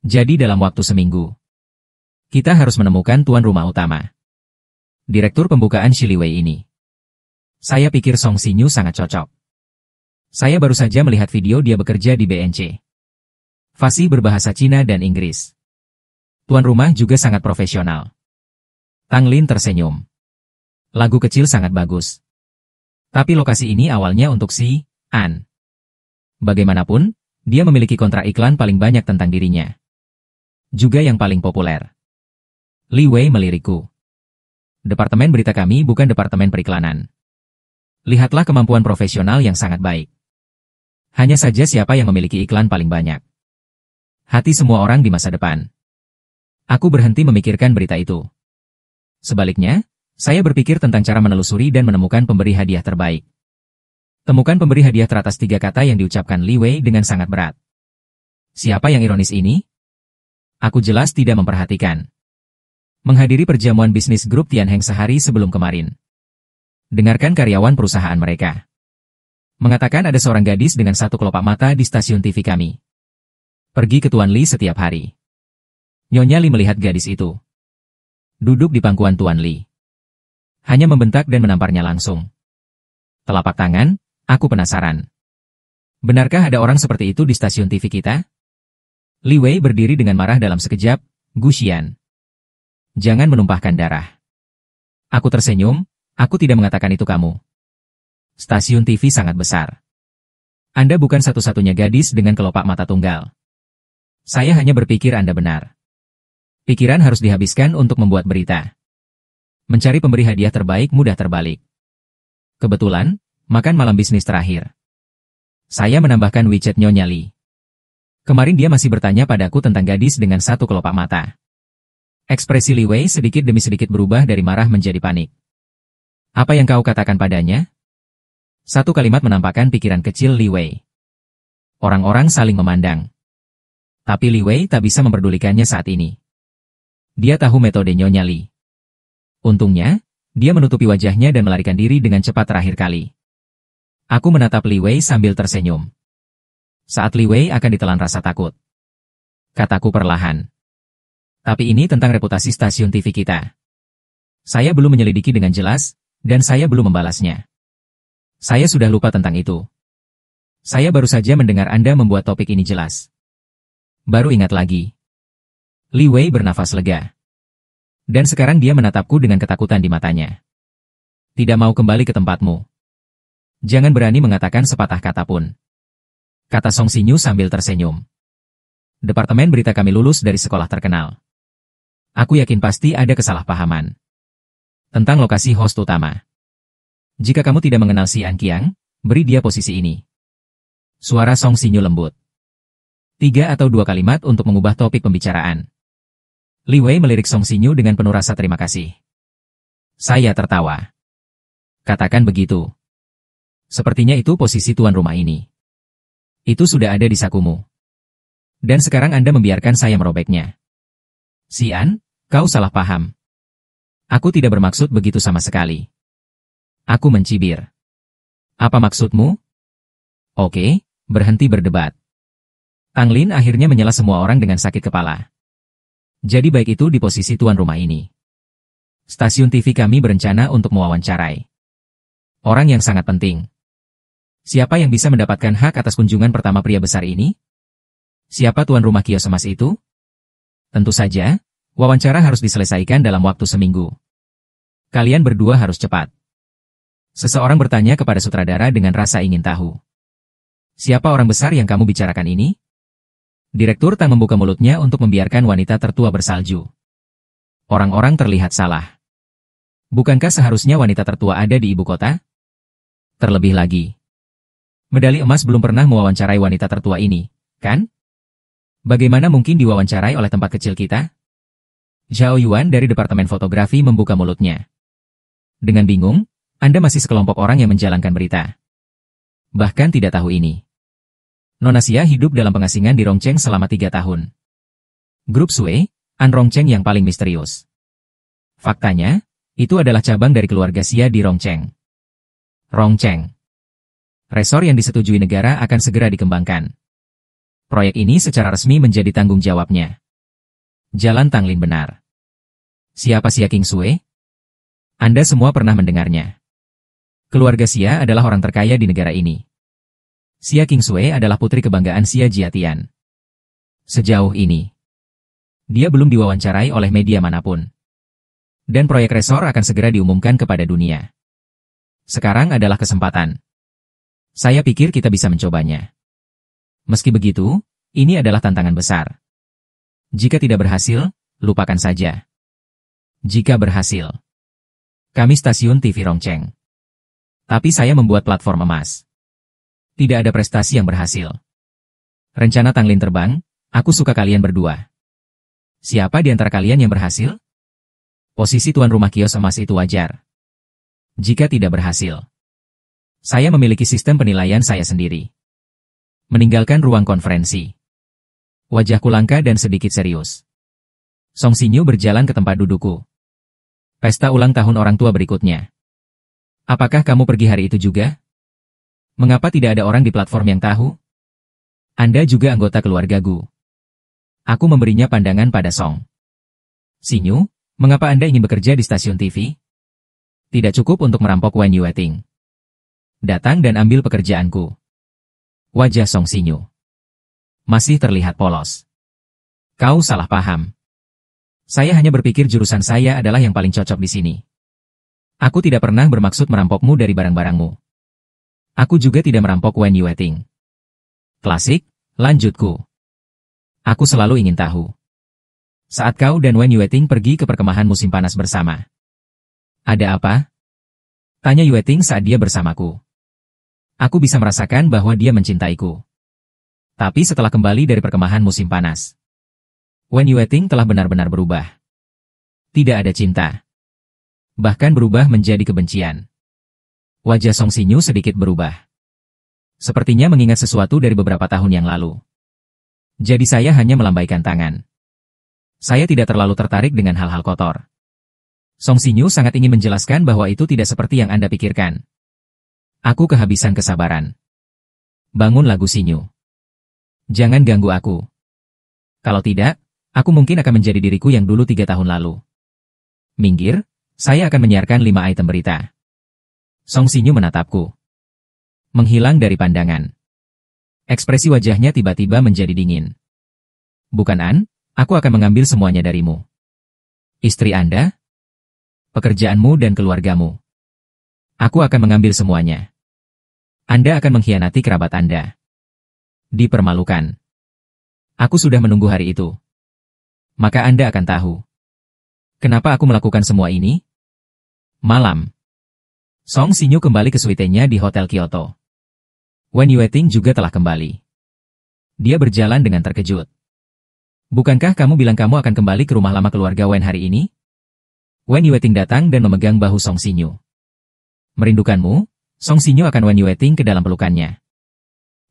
Jadi dalam waktu seminggu. Kita harus menemukan tuan rumah utama. Direktur pembukaan Li Wei ini. Saya pikir Song Sinyu sangat cocok. Saya baru saja melihat video dia bekerja di BNC. Fasih berbahasa Cina dan Inggris. Tuan rumah juga sangat profesional. Tang Lin tersenyum. Lagu kecil sangat bagus. Tapi lokasi ini awalnya untuk si An. Bagaimanapun, dia memiliki kontrak iklan paling banyak tentang dirinya. Juga yang paling populer. Li Wei melirikku. Departemen berita kami bukan departemen periklanan. Lihatlah kemampuan profesional yang sangat baik. Hanya saja siapa yang memiliki iklan paling banyak. Hati semua orang di masa depan. Aku berhenti memikirkan berita itu. Sebaliknya, saya berpikir tentang cara menelusuri dan menemukan pemberi hadiah terbaik. Temukan pemberi hadiah teratas 3 kata yang diucapkan Li Wei dengan sangat berat. Siapa yang ironis ini? Aku jelas tidak memperhatikan. Menghadiri perjamuan bisnis grup Tianheng sehari sebelum kemarin. Dengarkan karyawan perusahaan mereka. Mengatakan ada seorang gadis dengan 1 kelopak mata di stasiun TV kami. Pergi ke Tuan Li setiap hari. Nyonya Li melihat gadis itu. Duduk di pangkuan Tuan Li. Hanya membentak dan menamparnya langsung. Telapak tangan, aku penasaran. Benarkah ada orang seperti itu di stasiun TV kita? Li Wei berdiri dengan marah dalam sekejap. Guxian. Jangan menumpahkan darah. Aku tersenyum, aku tidak mengatakan itu kamu. Stasiun TV sangat besar. Anda bukan satu-satunya gadis dengan kelopak mata tunggal. Saya hanya berpikir Anda benar. Pikiran harus dihabiskan untuk membuat berita. Mencari pemberi hadiah terbaik mudah terbalik. Kebetulan, makan malam bisnis terakhir. Saya menambahkan WeChat Nyonya Li. Kemarin dia masih bertanya padaku tentang gadis dengan 1 kelopak mata. Ekspresi Li Wei sedikit demi sedikit berubah dari marah menjadi panik. Apa yang kau katakan padanya? Satu kalimat menampakkan pikiran kecil Li Wei. Orang-orang saling memandang. Tapi Li Wei tak bisa memperdulikannya saat ini. Dia tahu metode Nyonya Li. Untungnya, dia menutupi wajahnya dan melarikan diri dengan cepat terakhir kali. Aku menatap Li Wei sambil tersenyum. Saat Li Wei akan ditelan rasa takut. Kataku perlahan. Tapi ini tentang reputasi stasiun TV kita. Saya belum menyelidiki dengan jelas, dan saya belum membalasnya. Saya sudah lupa tentang itu. Saya baru saja mendengar Anda membuat topik ini jelas. Baru ingat lagi. Li Wei bernafas lega. Dan sekarang dia menatapku dengan ketakutan di matanya. Tidak mau kembali ke tempatmu. Jangan berani mengatakan sepatah kata pun. Kata Song Xinyu sambil tersenyum. Departemen berita kami lulus dari sekolah terkenal. Aku yakin pasti ada kesalahpahaman tentang lokasi host utama. Jika kamu tidak mengenal si An Qiang, beri dia posisi ini. Suara Song Xinyu lembut. 3 atau 2 kalimat untuk mengubah topik pembicaraan. Li Wei melirik Song Xinyu dengan penuh rasa terima kasih. Saya tertawa. Katakan begitu. Sepertinya itu posisi tuan rumah ini. Itu sudah ada di sakumu. Dan sekarang Anda membiarkan saya merobeknya. Xian, kau salah paham. Aku tidak bermaksud begitu sama sekali. Aku mencibir. Apa maksudmu? Oke, berhenti berdebat. Tang Lin akhirnya menyela semua orang dengan sakit kepala. Jadi baik itu di posisi tuan rumah ini. Stasiun TV kami berencana untuk mewawancarai orang yang sangat penting. Siapa yang bisa mendapatkan hak atas kunjungan pertama pria besar ini? Siapa tuan rumah kios emas itu? Tentu saja, wawancara harus diselesaikan dalam waktu seminggu. Kalian berdua harus cepat. Seseorang bertanya kepada sutradara dengan rasa ingin tahu. Siapa orang besar yang kamu bicarakan ini? Direktur Tang membuka mulutnya untuk membiarkan wanita tertua bersalju. Orang-orang terlihat salah. Bukankah seharusnya wanita tertua ada di ibu kota? Terlebih lagi, medali emas belum pernah mewawancarai wanita tertua ini, kan? Bagaimana mungkin diwawancarai oleh tempat kecil kita? Zhao Yuan dari Departemen Fotografi membuka mulutnya. Dengan bingung, Anda masih sekelompok orang yang menjalankan berita. Bahkan tidak tahu ini. Nona Xia hidup dalam pengasingan di Rongcheng selama 3 tahun. Grup Sui, An Rongcheng yang paling misterius. Faktanya, itu adalah cabang dari keluarga Xia di Rongcheng. Rongcheng. Resor yang disetujui negara akan segera dikembangkan. Proyek ini secara resmi menjadi tanggung jawabnya. Jalan Tang Lin benar. Siapa Xia King Sui? Anda semua pernah mendengarnya. Keluarga Xia adalah orang terkaya di negara ini. Xia King Sui adalah putri kebanggaan Xia Jiatian. Sejauh ini, dia belum diwawancarai oleh media manapun. Dan proyek resor akan segera diumumkan kepada dunia. Sekarang adalah kesempatan. Saya pikir kita bisa mencobanya. Meski begitu, ini adalah tantangan besar. Jika tidak berhasil, lupakan saja. Jika berhasil, kami stasiun TV Rongcheng. Tapi saya membuat platform emas. Tidak ada prestasi yang berhasil. Rencana Tang Lin terbang, aku suka kalian berdua. Siapa di antara kalian yang berhasil? Posisi tuan rumah kios emas itu wajar. Jika tidak berhasil, saya memiliki sistem penilaian saya sendiri. Meninggalkan ruang konferensi. Wajahku langka dan sedikit serius. Song Xinyu berjalan ke tempat dudukku. Pesta ulang tahun orang tua berikutnya. Apakah kamu pergi hari itu juga? Mengapa tidak ada orang di platform yang tahu? Anda juga anggota keluarga Gu. Aku memberinya pandangan pada Song Xinyu, mengapa Anda ingin bekerja di stasiun TV? Tidak cukup untuk merampok Wen Yueting. Datang dan ambil pekerjaanku. Wajah Song Xinyu masih terlihat polos. Kau salah paham. Saya hanya berpikir jurusan saya adalah yang paling cocok di sini. Aku tidak pernah bermaksud merampokmu dari barang-barangmu. Aku juga tidak merampok Wen Yueting. Klasik, lanjutku. Aku selalu ingin tahu. Saat kau dan Wen Yueting pergi ke perkemahan musim panas bersama. Ada apa? Tanya Yueting saat dia bersamaku. Aku bisa merasakan bahwa dia mencintaiku. Tapi setelah kembali dari perkemahan musim panas, Wen Yueting telah benar-benar berubah. Tidak ada cinta. Bahkan berubah menjadi kebencian. Wajah Song Xinyu sedikit berubah. Sepertinya mengingat sesuatu dari beberapa tahun yang lalu. Jadi saya hanya melambaikan tangan. Saya tidak terlalu tertarik dengan hal-hal kotor. Song Xinyu sangat ingin menjelaskan bahwa itu tidak seperti yang Anda pikirkan. Aku kehabisan kesabaran. Bangun lagu Xinyu. Jangan ganggu aku. Kalau tidak, aku mungkin akan menjadi diriku yang dulu 3 tahun lalu. Minggir, saya akan menyiarkan 5 item berita. Song Xinyu menatapku. Menghilang dari pandangan. Ekspresi wajahnya tiba-tiba menjadi dingin. Bukan An, aku akan mengambil semuanya darimu. Istri Anda? Pekerjaanmu dan keluargamu. Aku akan mengambil semuanya. Anda akan mengkhianati kerabat Anda. Dipermalukan. Aku sudah menunggu hari itu. Maka Anda akan tahu. Kenapa aku melakukan semua ini? Malam. Song Sinyu kembali ke suitenya di Hotel Kyoto. Wen Yueting juga telah kembali. Dia berjalan dengan terkejut. Bukankah kamu bilang kamu akan kembali ke rumah lama keluarga Wen hari ini? Wen Yueting datang dan memegang bahu Song Sinyu. Merindukanmu? Song Sinyu akan Wen Yueting ke dalam pelukannya.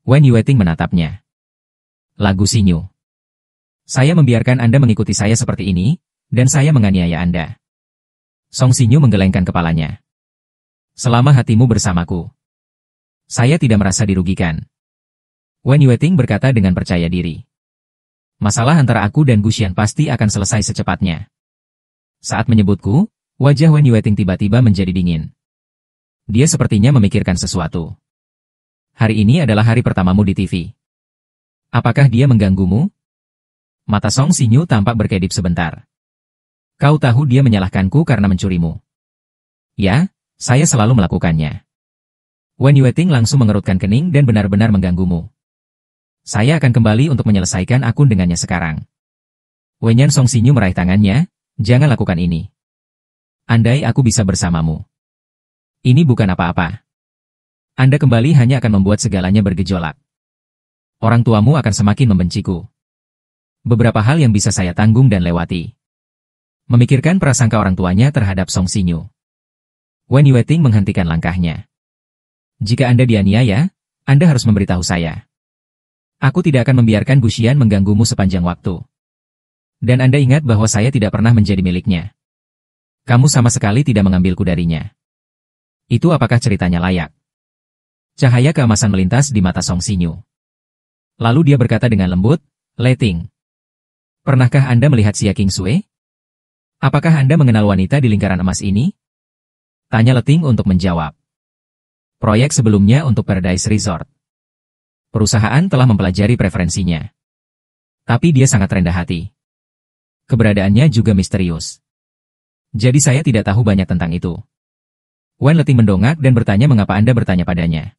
Wen Yueting menatapnya. Lagu Sinyu. Saya membiarkan Anda mengikuti saya seperti ini, dan saya menganiaya Anda. Song Sinyu menggelengkan kepalanya. Selama hatimu bersamaku, saya tidak merasa dirugikan. Wen Yueting berkata dengan percaya diri. Masalah antara aku dan Guxian pasti akan selesai secepatnya. Saat menyebutku, wajah Wen Yueting tiba-tiba menjadi dingin. Dia sepertinya memikirkan sesuatu. Hari ini adalah hari pertamamu di TV. Apakah dia mengganggumu? Mata Song Sinyu tampak berkedip sebentar. Kau tahu dia menyalahkanku karena mencurimu. Ya, saya selalu melakukannya. Wen Yueting langsung mengerutkan kening dan benar-benar mengganggumu. Saya akan kembali untuk menyelesaikan akun dengannya sekarang. Wenyan Song Sinyu meraih tangannya, jangan lakukan ini. Andai aku bisa bersamamu. Ini bukan apa-apa. Anda kembali hanya akan membuat segalanya bergejolak. Orang tuamu akan semakin membenciku. Beberapa hal yang bisa saya tanggung dan lewati. Memikirkan prasangka orang tuanya terhadap Song Sinyu. Wen Yueting menghentikan langkahnya. Jika Anda dianiaya, Anda harus memberitahu saya. Aku tidak akan membiarkan Guxian mengganggumu sepanjang waktu. Dan Anda ingat bahwa saya tidak pernah menjadi miliknya. Kamu sama sekali tidak mengambilku darinya. Itu apakah ceritanya layak? Cahaya keemasan melintas di mata Song Sinyu. Lalu dia berkata dengan lembut, Leting. Pernahkah Anda melihat Xia Qingsui? Apakah Anda mengenal wanita di lingkaran emas ini? Tanya Leting untuk menjawab. Proyek sebelumnya untuk Paradise Resort. Perusahaan telah mempelajari preferensinya. Tapi dia sangat rendah hati. Keberadaannya juga misterius. Jadi saya tidak tahu banyak tentang itu. Wen Leting mendongak dan bertanya mengapa Anda bertanya padanya.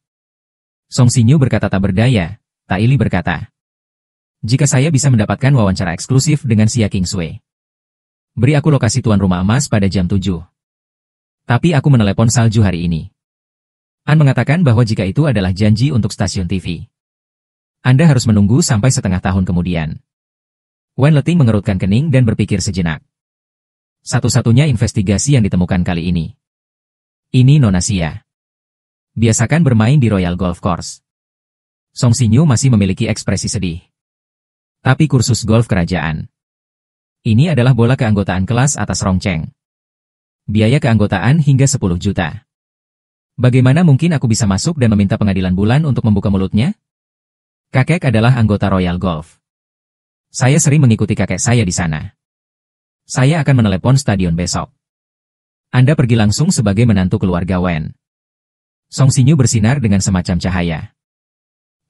Song Sinyu berkata tak berdaya, Tak Ili berkata. Jika saya bisa mendapatkan wawancara eksklusif dengan Xia Qingsui. Beri aku lokasi tuan rumah emas pada jam 7. Tapi aku menelepon salju hari ini. An mengatakan bahwa jika itu adalah janji untuk stasiun TV. Anda harus menunggu sampai setengah tahun kemudian. Wen Leting mengerutkan kening dan berpikir sejenak. Satu-satunya investigasi yang ditemukan kali ini. Ini Nona Xia. Biasakan bermain di Royal Golf Course. Song Sinyu masih memiliki ekspresi sedih. Tapi kursus golf kerajaan. Ini adalah bola keanggotaan kelas atas Rongcheng. Biaya keanggotaan hingga 10 juta. Bagaimana mungkin aku bisa masuk dan meminta pengadilan bulan untuk membuka mulutnya? Kakek adalah anggota Royal Golf. Saya sering mengikuti kakek saya di sana. Saya akan menelepon stadion besok. Anda pergi langsung sebagai menantu keluarga Wen. Song Sinyu bersinar dengan semacam cahaya.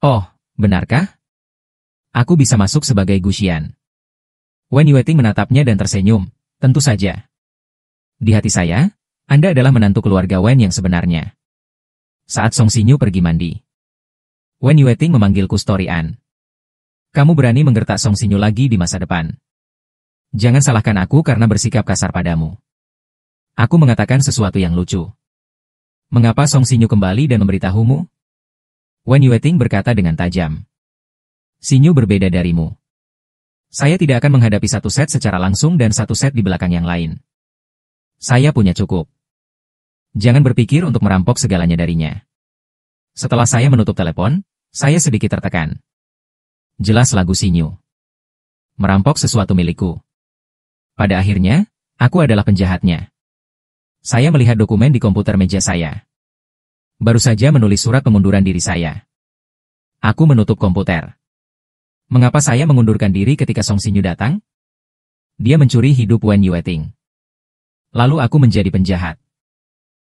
Oh, benarkah? Aku bisa masuk sebagai Guxian. Wen Yueting menatapnya dan tersenyum, tentu saja. Di hati saya, Anda adalah menantu keluarga Wen yang sebenarnya. Saat Song Sinyu pergi mandi. Wen Yueting memanggil Kustori An. Kamu berani menggertak Song Sinyu lagi di masa depan. Jangan salahkan aku karena bersikap kasar padamu. Aku mengatakan sesuatu yang lucu. Mengapa Song Sinyu kembali dan memberitahumu? Wen Yueting berkata dengan tajam. Sinyu berbeda darimu. Saya tidak akan menghadapi satu set secara langsung dan satu set di belakang yang lain. Saya punya cukup. Jangan berpikir untuk merampok segalanya darinya. Setelah saya menutup telepon, saya sedikit tertekan. Jelas lagu Sinyu. Merampok sesuatu milikku. Pada akhirnya, aku adalah penjahatnya. Saya melihat dokumen di komputer meja saya. Baru saja menulis surat pengunduran diri saya. Aku menutup komputer. Mengapa saya mengundurkan diri ketika Song Sinyu datang? Dia mencuri hidup Wen Yueting. Lalu aku menjadi penjahat.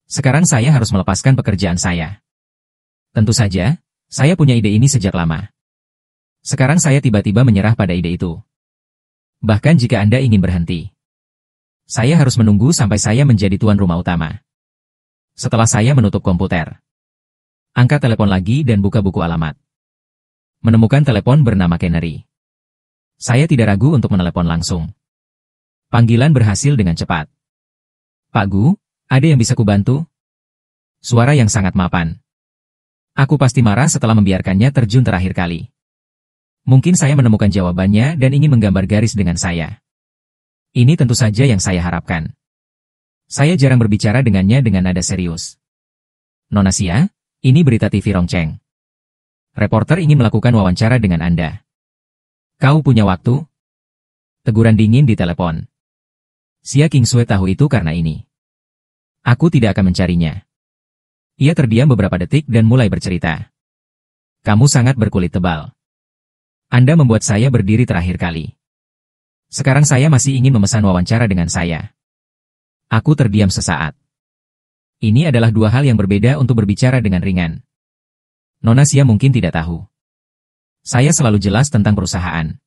Sekarang saya harus melepaskan pekerjaan saya. Tentu saja, saya punya ide ini sejak lama. Sekarang saya tiba-tiba menyerah pada ide itu. Bahkan jika Anda ingin berhenti. Saya harus menunggu sampai saya menjadi tuan rumah utama. Setelah saya menutup komputer, angkat telepon lagi dan buka buku alamat. Menemukan telepon bernama Canary. Saya tidak ragu untuk menelepon langsung. Panggilan berhasil dengan cepat. Pak Gu, ada yang bisa kubantu? Suara yang sangat mapan. Aku pasti marah setelah membiarkannya terjun terakhir kali. Mungkin saya menemukan jawabannya dan ingin menggambar garis dengan saya. Ini tentu saja yang saya harapkan. Saya jarang berbicara dengannya dengan nada serius. Nona Xia, ini berita TV Rongcheng. Reporter ingin melakukan wawancara dengan Anda. Kau punya waktu? Teguran dingin di telepon. Xia Qingsui tahu itu karena ini. Aku tidak akan mencarinya. Ia terdiam beberapa detik dan mulai bercerita. Kamu sangat berkulit tebal. Anda membuat saya berdiri terakhir kali. Sekarang saya masih ingin memesan wawancara dengan saya. Aku terdiam sesaat. Ini adalah dua hal yang berbeda untuk berbicara dengan ringan. Nona Xia mungkin tidak tahu. Saya selalu jelas tentang perusahaan.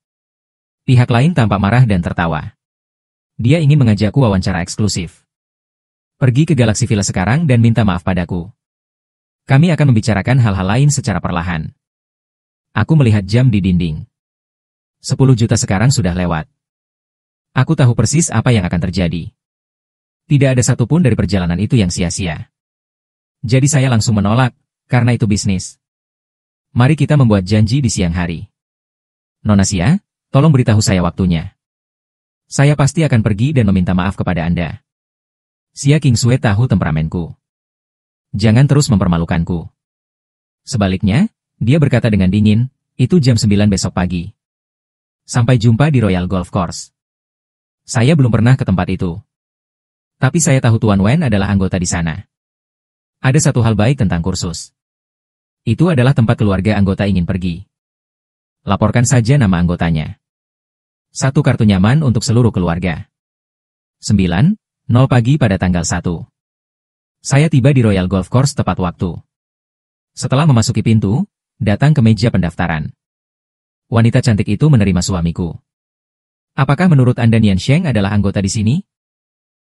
Pihak lain tampak marah dan tertawa. Dia ingin mengajakku wawancara eksklusif. Pergi ke Galaxy Villa sekarang dan minta maaf padaku. Kami akan membicarakan hal-hal lain secara perlahan. Aku melihat jam di dinding. 10 juta sekarang sudah lewat. Aku tahu persis apa yang akan terjadi. Tidak ada satupun dari perjalanan itu yang sia-sia. Jadi saya langsung menolak, karena itu bisnis. Mari kita membuat janji di siang hari. Nona Xia, tolong beritahu saya waktunya. Saya pasti akan pergi dan meminta maaf kepada Anda. Xia Qingsui tahu temperamenku. Jangan terus mempermalukanku. Sebaliknya, dia berkata dengan dingin, itu jam 9 besok pagi. Sampai jumpa di Royal Golf Course. Saya belum pernah ke tempat itu. Tapi saya tahu Tuan Wen adalah anggota di sana. Ada satu hal baik tentang kursus. Itu adalah tempat keluarga anggota ingin pergi. Laporkan saja nama anggotanya. 1 kartu nyaman untuk seluruh keluarga. 9:00 pagi pada tanggal 1. Saya tiba di Royal Golf Course tepat waktu. Setelah memasuki pintu, datang ke meja pendaftaran. Wanita cantik itu menerima suamiku. Apakah menurut Anda Nian Sheng adalah anggota di sini?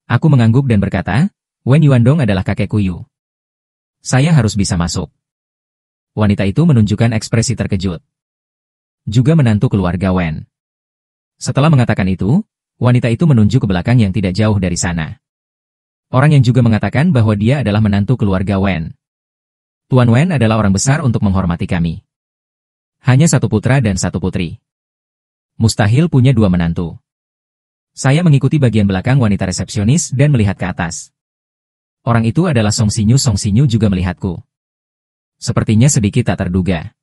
Aku mengangguk dan berkata, Wen Yuandong adalah kakekku Yu. Saya harus bisa masuk. Wanita itu menunjukkan ekspresi terkejut. Juga menantu keluarga Wen. Setelah mengatakan itu, wanita itu menunjuk ke belakang yang tidak jauh dari sana. Orang yang juga mengatakan bahwa dia adalah menantu keluarga Wen. Tuan Wen adalah orang besar untuk menghormati kami. Hanya 1 putra dan 1 putri. Mustahil punya 2 menantu. Saya mengikuti bagian belakang wanita resepsionis dan melihat ke atas. Orang itu adalah Song Xinyu. Song Xinyu juga melihatku. Sepertinya sedikit tak terduga.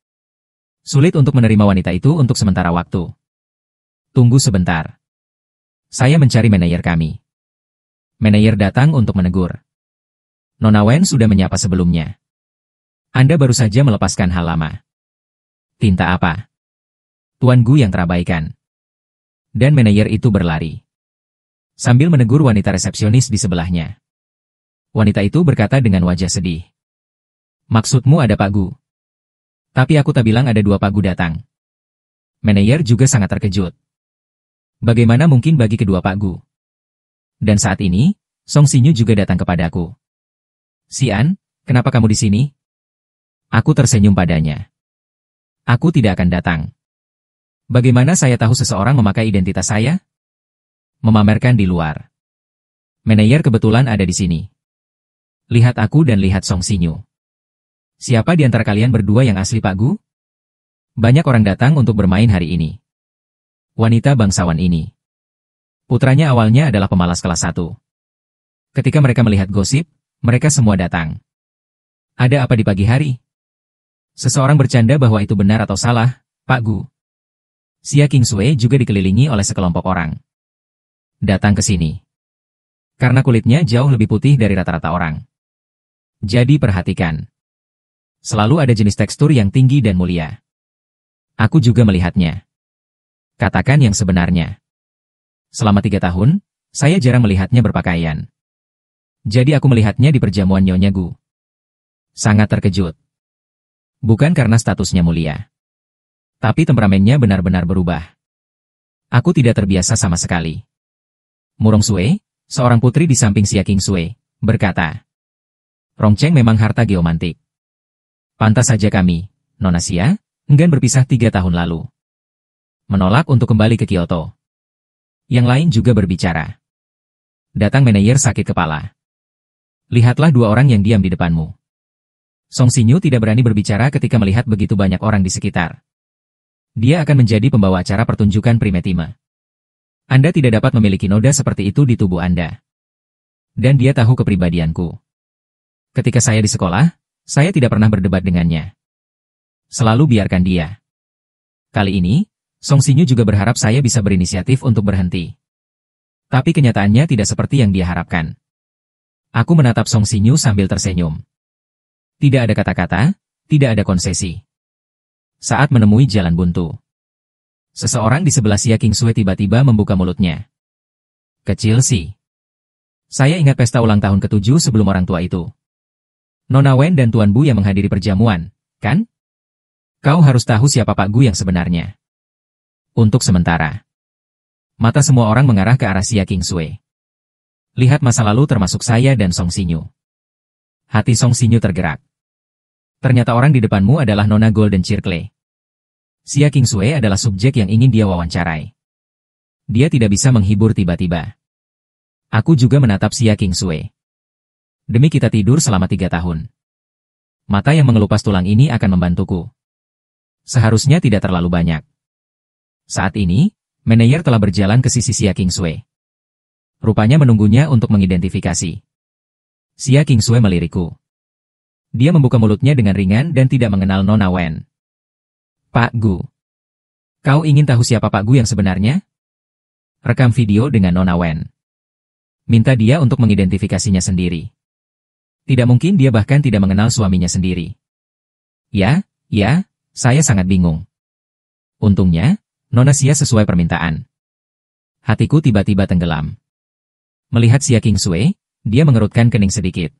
Sulit untuk menerima wanita itu untuk sementara waktu. Tunggu sebentar. Saya mencari manajer kami. Manajer datang untuk menegur. Nona Wen sudah menyapa sebelumnya. Anda baru saja melepaskan hal lama. Tinta apa? Tuan Gu yang terabaikan. Dan manajer itu berlari. Sambil menegur wanita resepsionis di sebelahnya. Wanita itu berkata dengan wajah sedih. Maksudmu ada Pak Gu? Tapi aku tak bilang ada 2 Pak Gu datang. Manajer juga sangat terkejut. Bagaimana mungkin bagi kedua Pak Gu? Dan saat ini, Song Xinyu juga datang kepadaku. Xian, kenapa kamu di sini? Aku tersenyum padanya. Aku tidak akan datang. Bagaimana saya tahu seseorang memakai identitas saya? Memamerkan di luar. Manajer kebetulan ada di sini. Lihat aku dan lihat Song Xinyu. Siapa di antara kalian berdua yang asli Pak Gu? Banyak orang datang untuk bermain hari ini. Wanita bangsawan ini. Putranya awalnya adalah pemalas kelas 1. Ketika mereka melihat gosip, mereka semua datang. Ada apa di pagi hari? Seseorang bercanda bahwa itu benar atau salah, Pak Gu. Xia Qingsui juga dikelilingi oleh sekelompok orang. Datang ke sini. Karena kulitnya jauh lebih putih dari rata-rata orang. Jadi perhatikan. Selalu ada jenis tekstur yang tinggi dan mulia. Aku juga melihatnya. Katakan yang sebenarnya. Selama 3 tahun, saya jarang melihatnya berpakaian. Jadi aku melihatnya di perjamuan Nyonya Gu. Sangat terkejut. Bukan karena statusnya mulia. Tapi temperamennya benar-benar berubah. Aku tidak terbiasa sama sekali. Murong Sui, seorang putri di samping Xia Qingsui, berkata. Rongcheng memang harta geomantik. Pantas saja kami, Nona Xia, enggan berpisah 3 tahun lalu. Menolak untuk kembali ke Kyoto. Yang lain juga berbicara. Datang manajer sakit kepala. Lihatlah 2 orang yang diam di depanmu. Song Xinyu tidak berani berbicara ketika melihat begitu banyak orang di sekitar. Dia akan menjadi pembawa acara pertunjukan primetime. Anda tidak dapat memiliki noda seperti itu di tubuh Anda. Dan dia tahu kepribadianku. Ketika saya di sekolah, saya tidak pernah berdebat dengannya. Selalu biarkan dia. Kali ini, Song Xinyu juga berharap saya bisa berinisiatif untuk berhenti. Tapi kenyataannya tidak seperti yang dia harapkan. Aku menatap Song Xinyu sambil tersenyum. Tidak ada kata-kata, tidak ada konsesi. Saat menemui jalan buntu, seseorang di sebelah Xia Qingsui tiba-tiba membuka mulutnya. Kecil sih. Saya ingat pesta ulang tahun ke-7 sebelum orang tua itu. Nona Wen dan Tuan Bu yang menghadiri perjamuan, kan? Kau harus tahu siapa Pak Gu yang sebenarnya. Untuk sementara. Mata semua orang mengarah ke arah Xia Qingsui. Lihat masa lalu termasuk saya dan Song Xinyu. Hati Song Xinyu tergerak. Ternyata orang di depanmu adalah Nona Golden Circle. Xia Qingsui adalah subjek yang ingin dia wawancarai. Dia tidak bisa menghibur tiba-tiba. Aku juga menatap Xia Qingsui. Demi kita tidur selama 3 tahun. Mata yang mengelupas tulang ini akan membantuku. Seharusnya tidak terlalu banyak. Saat ini, manajer telah berjalan ke sisi Xia Qingsui. Rupanya menunggunya untuk mengidentifikasi. Xia Qingsui melirikku. Dia membuka mulutnya dengan ringan dan tidak mengenal Nona Wen. Pak Gu. Kau ingin tahu siapa Pak Gu yang sebenarnya? Rekam video dengan Nona Wen. Minta dia untuk mengidentifikasinya sendiri. Tidak mungkin dia bahkan tidak mengenal suaminya sendiri. Ya, saya sangat bingung. Untungnya, Nona Xia sesuai permintaan. Hatiku tiba-tiba tenggelam. Melihat Xia Qingsui, dia mengerutkan kening sedikit.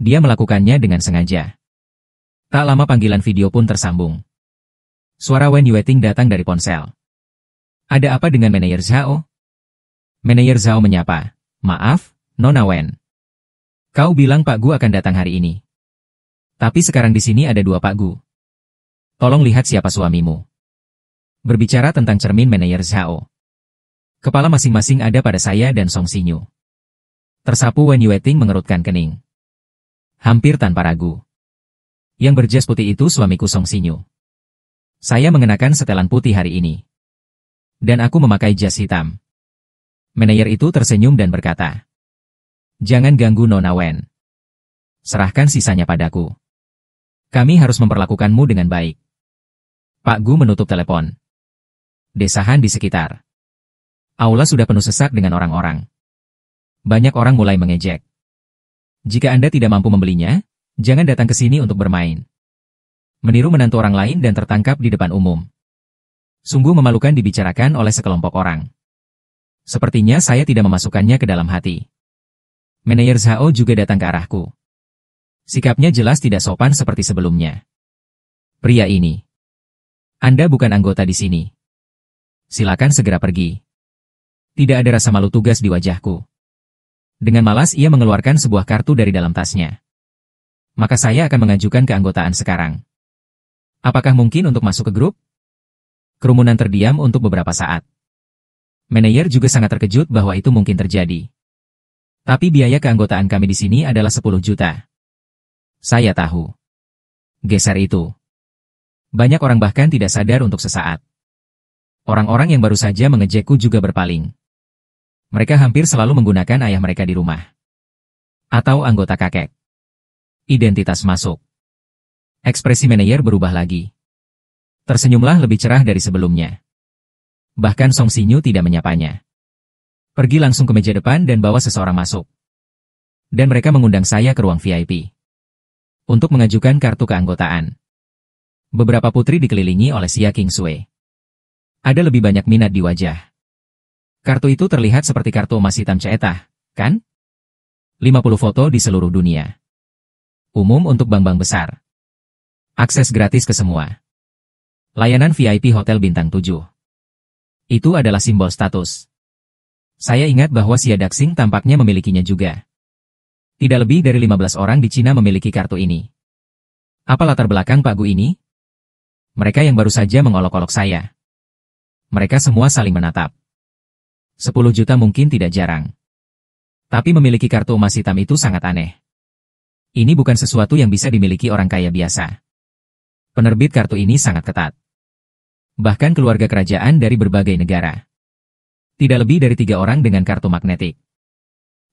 Dia melakukannya dengan sengaja. Tak lama panggilan video pun tersambung. Suara Wen Yueting datang dari ponsel. Ada apa dengan manajer Zhao? Manajer Zhao menyapa. Maaf, Nona Wen. Kau bilang Pak Gu akan datang hari ini. Tapi sekarang di sini ada 2 Pak Gu. Tolong lihat siapa suamimu. Berbicara tentang cermin manajer Zhao. Kepala masing-masing ada pada saya dan Song Xinyu. Tersapu Wen Yueting mengerutkan kening. Hampir tanpa ragu. Yang berjas putih itu suamiku Song Xinyu. Saya mengenakan setelan putih hari ini. Dan aku memakai jas hitam. Manajer itu tersenyum dan berkata. Jangan ganggu Nona Wen. Serahkan sisanya padaku. Kami harus memperlakukanmu dengan baik. Pak Gu menutup telepon. Desahan di sekitar. Aula sudah penuh sesak dengan orang-orang. Banyak orang mulai mengejek. Jika Anda tidak mampu membelinya, jangan datang ke sini untuk bermain. Meniru menantu orang lain dan tertangkap di depan umum. Sungguh memalukan dibicarakan oleh sekelompok orang. Sepertinya saya tidak memasukkannya ke dalam hati. Manajer Zhao juga datang ke arahku. Sikapnya jelas tidak sopan seperti sebelumnya. Pria ini. Anda bukan anggota di sini. Silakan segera pergi. Tidak ada rasa malu tugas di wajahku. Dengan malas ia mengeluarkan sebuah kartu dari dalam tasnya. Maka saya akan mengajukan keanggotaan sekarang. Apakah mungkin untuk masuk ke grup? Kerumunan terdiam untuk beberapa saat. Manajer juga sangat terkejut bahwa itu mungkin terjadi. Tapi biaya keanggotaan kami di sini adalah 10 juta. Saya tahu. Geser itu. Banyak orang bahkan tidak sadar untuk sesaat. Orang-orang yang baru saja mengejekku juga berpaling. Mereka hampir selalu menggunakan ayah mereka di rumah. Atau anggota kakek. Identitas masuk. Ekspresi manajer berubah lagi. Tersenyumlah lebih cerah dari sebelumnya. Bahkan Song Xinyu tidak menyapanya. Pergi langsung ke meja depan dan bawa seseorang masuk. Dan mereka mengundang saya ke ruang VIP. Untuk mengajukan kartu keanggotaan. Beberapa putri dikelilingi oleh Xia Qingsui. Ada lebih banyak minat di wajah. Kartu itu terlihat seperti kartu emas hitam ceetah, kan? 50 foto di seluruh dunia. Umum untuk bank-bank besar. Akses gratis ke semua. Layanan VIP Hotel Bintang 7. Itu adalah simbol status. Saya ingat bahwa Xia Daxing tampaknya memilikinya juga. Tidak lebih dari 15 orang di Cina memiliki kartu ini. Apa latar belakang Pak Gu ini? Mereka yang baru saja mengolok-olok saya. Mereka semua saling menatap. 10 juta mungkin tidak jarang. Tapi memiliki kartu emas hitam itu sangat aneh. Ini bukan sesuatu yang bisa dimiliki orang kaya biasa. Penerbit kartu ini sangat ketat. Bahkan keluarga kerajaan dari berbagai negara. Tidak lebih dari 3 orang dengan kartu magnetik.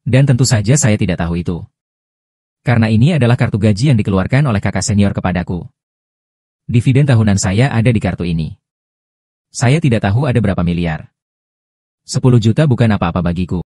Dan tentu saja saya tidak tahu itu. Karena ini adalah kartu gaji yang dikeluarkan oleh kakak senior kepadaku. Dividen tahunan saya ada di kartu ini. Saya tidak tahu ada berapa miliar. 10 juta bukan apa-apa bagiku.